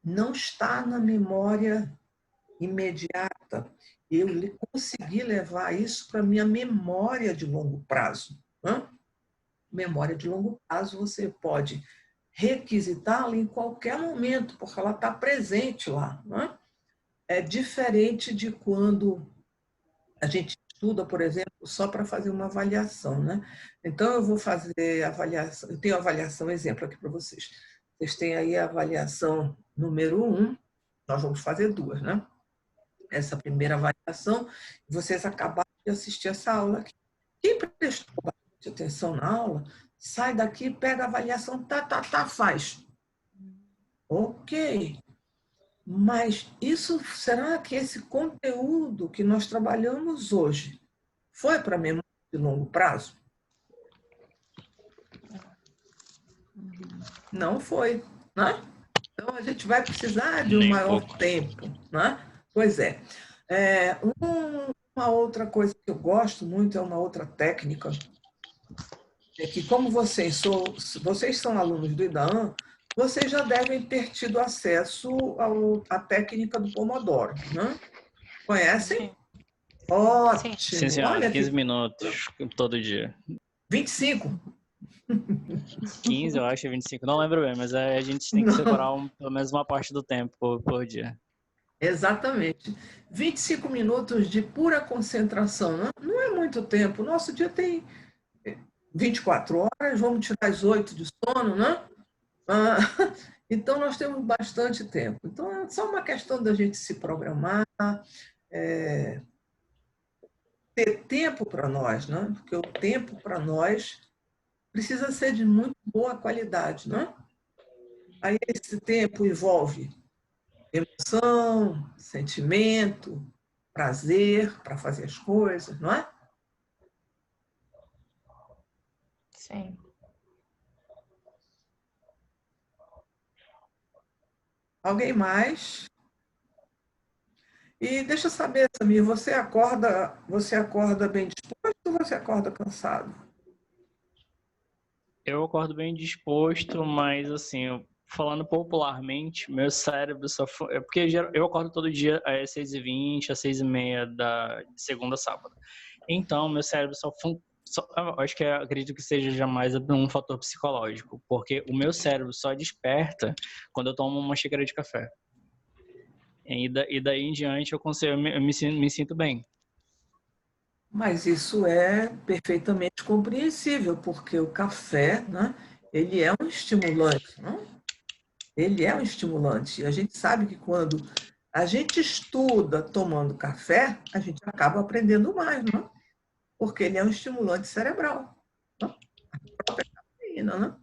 não está na memória imediata. Eu consegui levar isso para a minha memória de longo prazo. Né? Memória de longo prazo você pode requisitá-la em qualquer momento, porque ela está presente lá. Né? É diferente de quando a gente estuda, por exemplo, só para fazer uma avaliação, né? Então, eu vou fazer avaliação, eu tenho avaliação, exemplo aqui para vocês. Vocês têm aí a avaliação número 1, nós vamos fazer 2, né? Essa primeira avaliação, vocês acabaram de assistir essa aula aqui. Quem prestou bastante atenção na aula, sai daqui, pega a avaliação, faz. Ok. Mas será que esse conteúdo que nós trabalhamos hoje foi para a memória de longo prazo? Não foi, né? Então a gente vai precisar de um maior tempo, né? Pois é. Uma outra coisa que eu gosto muito é uma outra técnica, é que como vocês são alunos do IDAAN, vocês já devem ter tido acesso à técnica do Pomodoro, né? Conhecem? Ótimo. Sim, senhora, Olha 15 que minutos todo dia. 25. 15, eu acho, 25, não lembro bem, mas a gente tem que Não. separar pelo menos uma parte do tempo por dia. Exatamente. 25 minutos de pura concentração, né? Não é muito tempo. O nosso dia tem 24 horas, vamos tirar as 8 de sono, né? Então, nós temos bastante tempo. Então, é só uma questão da gente se programar, ter tempo para nós, né? Porque o tempo para nós precisa ser de muito boa qualidade, né? Aí, esse tempo envolve emoção, sentimento, prazer para fazer as coisas, não é? Sim. Alguém mais? E deixa eu saber, Samir, você acorda bem disposto ou você acorda cansado? Eu acordo bem disposto, mas assim, falando popularmente, meu cérebro só... É porque eu acordo todo dia às 6h20, às 6h30 de segunda a sábado. Então, meu cérebro acho que acredito que seja jamais um fator psicológico, porque o meu cérebro só desperta quando eu tomo uma xícara de café. E daí em diante eu me sinto bem. Mas isso é perfeitamente compreensível, porque o café, né, ele é um estimulante, não? Ele é um estimulante. E a gente sabe que quando a gente estuda tomando café, a gente acaba aprendendo mais, não? Porque ele é um estimulante cerebral. Não? A própria cafeína, né?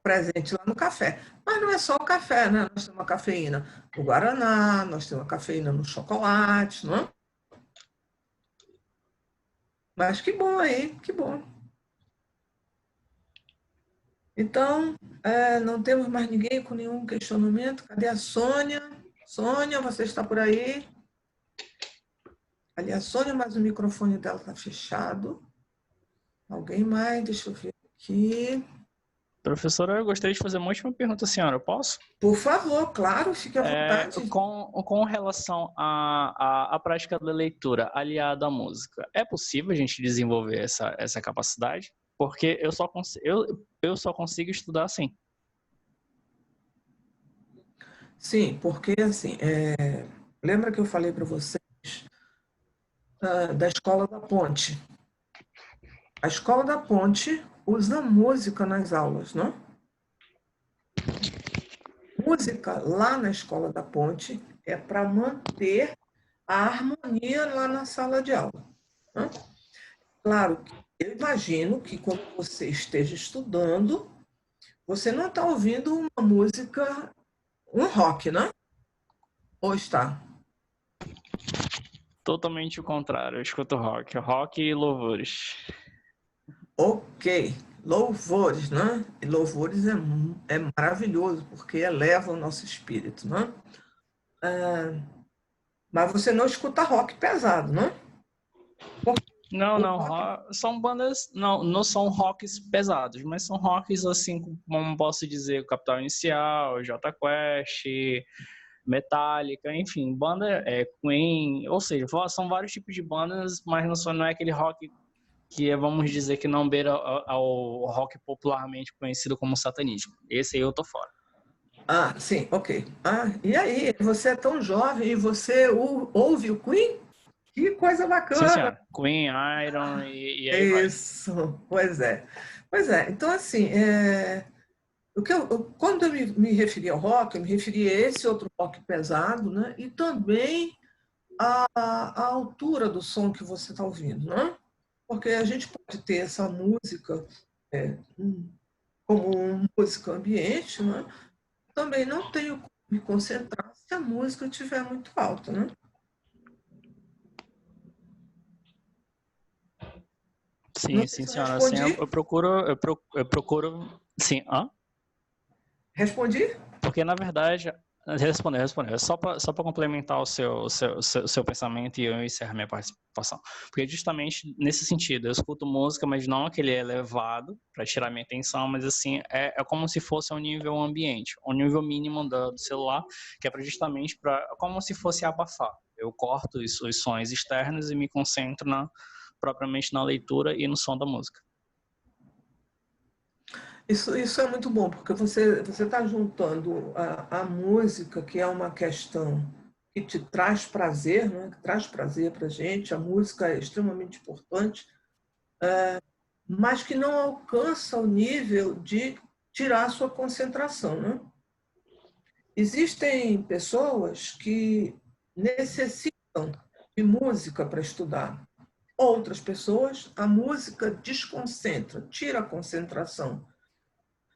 Presente lá no café. Mas não é só o café, né? Nós temos uma cafeína no guaraná, nós temos uma cafeína no chocolate, não é? Mas que bom aí, que bom. Então, não temos mais ninguém com nenhum questionamento. Cadê a Sônia? Sônia, você está por aí? Ali a Sônia, mas o microfone dela está fechado. Alguém mais? Deixa eu ver aqui. Professora, eu gostaria de fazer uma última pergunta, senhora. Eu posso? Por favor, claro, fique à vontade. Com relação à prática da leitura aliada à música, é possível a gente desenvolver essa capacidade? Porque eu só consigo estudar assim. Sim, porque assim, lembra que eu falei para vocês da Escola da Ponte? A Escola da Ponte usa música nas aulas, não? Música lá na Escola da Ponte é para manter a harmonia lá na sala de aula. Não? Claro, eu imagino que quando você esteja estudando, você não está ouvindo uma música, um rock, né? Ou está? Totalmente o contrário. Eu escuto rock e louvores. Ok, louvores, né? E louvores é maravilhoso, porque eleva o nosso espírito, né? Mas você não escuta rock pesado, né? Não, são bandas, não são rocks pesados, mas são rocks assim, como posso dizer, Capital Inicial, Jota Quest, Metallica, enfim, banda Queen, ou seja, são vários tipos de bandas, mas não é aquele rock que vamos dizer que não beira ao rock popularmente conhecido como satanismo. Esse aí eu tô fora. Ah, sim, ok. E aí, você é tão jovem e você ouve o Queen? Que coisa bacana! Sim, senhora. Queen, Iron e aí vai. Isso, pois é. Pois é, então assim, quando eu me referi ao rock, eu me referi a esse outro rock pesado, né? E também a altura do som que você está ouvindo, né? Porque a gente pode ter essa música como música ambiente, né? Também não tenho como me concentrar se a música estiver muito alta, né? Sim, senhora. Assim, eu procuro. Sim, Respondi? Porque, na verdade, Respondeu. Só para complementar o seu pensamento e eu encerro minha participação. Porque justamente nesse sentido, eu escuto música, mas não aquele elevado para tirar minha atenção, mas assim, é como se fosse um nível ambiente, um nível mínimo do celular, que é justamente como se fosse abafar. Eu corto os sons externos e me concentro propriamente na leitura e no som da música. Isso é muito bom, porque você está juntando a música, que é uma questão que te traz prazer, né? Que traz prazer para a gente, a música é extremamente importante, mas que não alcança o nível de tirar a sua concentração, né? Existem pessoas que necessitam de música para estudar. Outras pessoas, a música desconcentra, tira a concentração.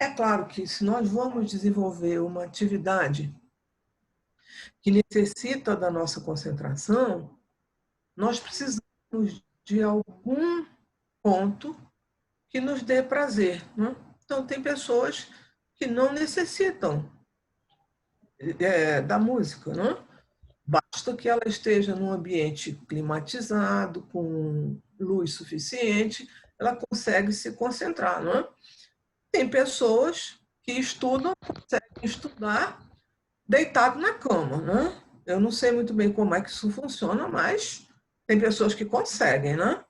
É claro que se nós vamos desenvolver uma atividade que necessita da nossa concentração, nós precisamos de algum ponto que nos dê prazer, né? Então, tem pessoas que não necessitam da música, né? Basta que ela esteja num ambiente climatizado, com luz suficiente, ela consegue se concentrar, né? Tem pessoas que conseguem estudar deitado na cama, né? Eu não sei muito bem como é que isso funciona, mas tem pessoas que conseguem, né?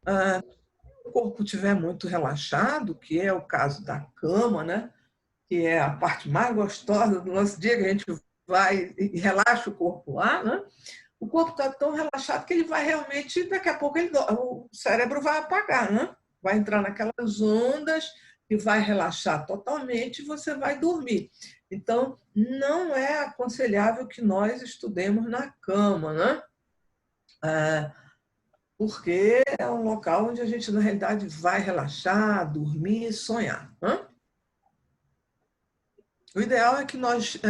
Se o corpo estiver muito relaxado, que é o caso da cama, né? Que é a parte mais gostosa do nosso dia, que a gente vai e relaxa o corpo lá, né? O corpo está tão relaxado que ele vai realmente, daqui a pouco o cérebro vai apagar, né? Vai entrar naquelas ondas e vai relaxar totalmente e você vai dormir. Então, não é aconselhável que nós estudemos na cama, né? Porque é um local onde a gente, na realidade, vai relaxar, dormir e sonhar, né? O ideal é que nós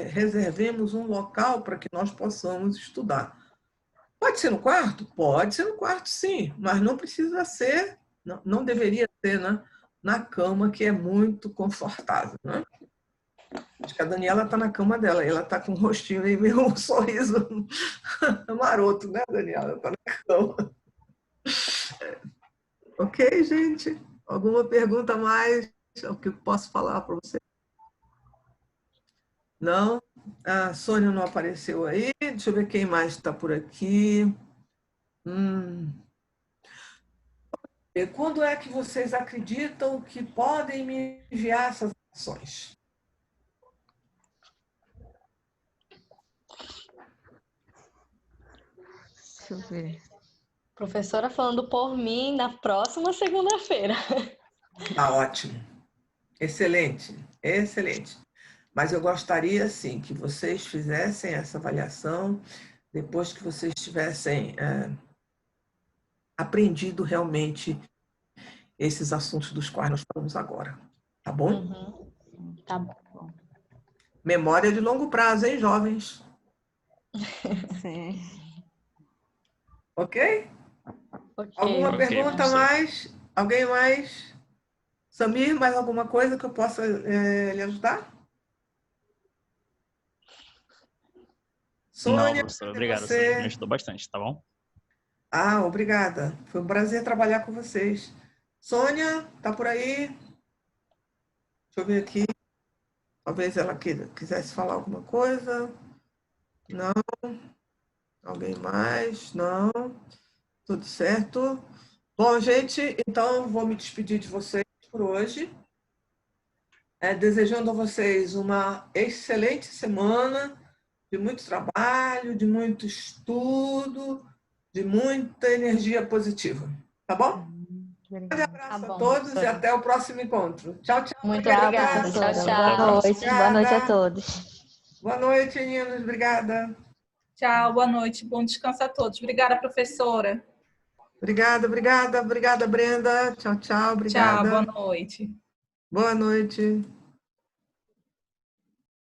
reservemos um local para que nós possamos estudar. Pode ser no quarto? Pode ser no quarto, sim, mas não precisa ser, não deveria ser, né? Na cama, que é muito confortável, né? Acho que a Daniela está na cama dela, e ela está com um rostinho aí, meio um sorriso maroto, né, Daniela? Está na cama. Ok, gente? Alguma pergunta mais? O que eu posso falar para você? Não? A Sônia não apareceu aí. Deixa eu ver quem mais está por aqui. E quando é que vocês acreditam que podem me enviar essas ações? Deixa eu ver. Professora falando por mim na próxima segunda-feira. Tá ótimo. Excelente, excelente. Mas eu gostaria, sim, que vocês fizessem essa avaliação depois que vocês tivessem aprendido realmente esses assuntos dos quais nós falamos agora. Tá bom? Uhum. Tá bom. Memória de longo prazo, hein, jovens? Sim. Ok? Ok. Alguma Ok, pergunta professor. mais? Alguém mais? Samir, mais alguma coisa que eu possa lhe ajudar? Não, Sônia, professor, cadê obrigado. Você me você? ajudou bastante, tá bom? Ah, obrigada. Foi um prazer trabalhar com vocês. Sônia, tá por aí? Deixa eu ver aqui. Talvez ela quisesse falar alguma coisa. Não. Alguém mais? Não. Tudo certo. Bom, gente, então vou me despedir de vocês por hoje. Desejando a vocês uma excelente semana, de muito trabalho, de muito estudo, de muita energia positiva. Tá bom? Um grande abraço Tá a bom, todos e professora. até o próximo encontro. Tchau, tchau. Muito Tchau, obrigada. Tchau, professora. tchau. Boa noite. Boa noite a todos. Boa noite, meninos. Obrigada. Tchau, boa noite. Bom descanso a todos. Obrigada, professora. Obrigada, obrigada. Obrigada, Brenda. Tchau, tchau. Obrigada. Tchau, boa noite. Boa noite.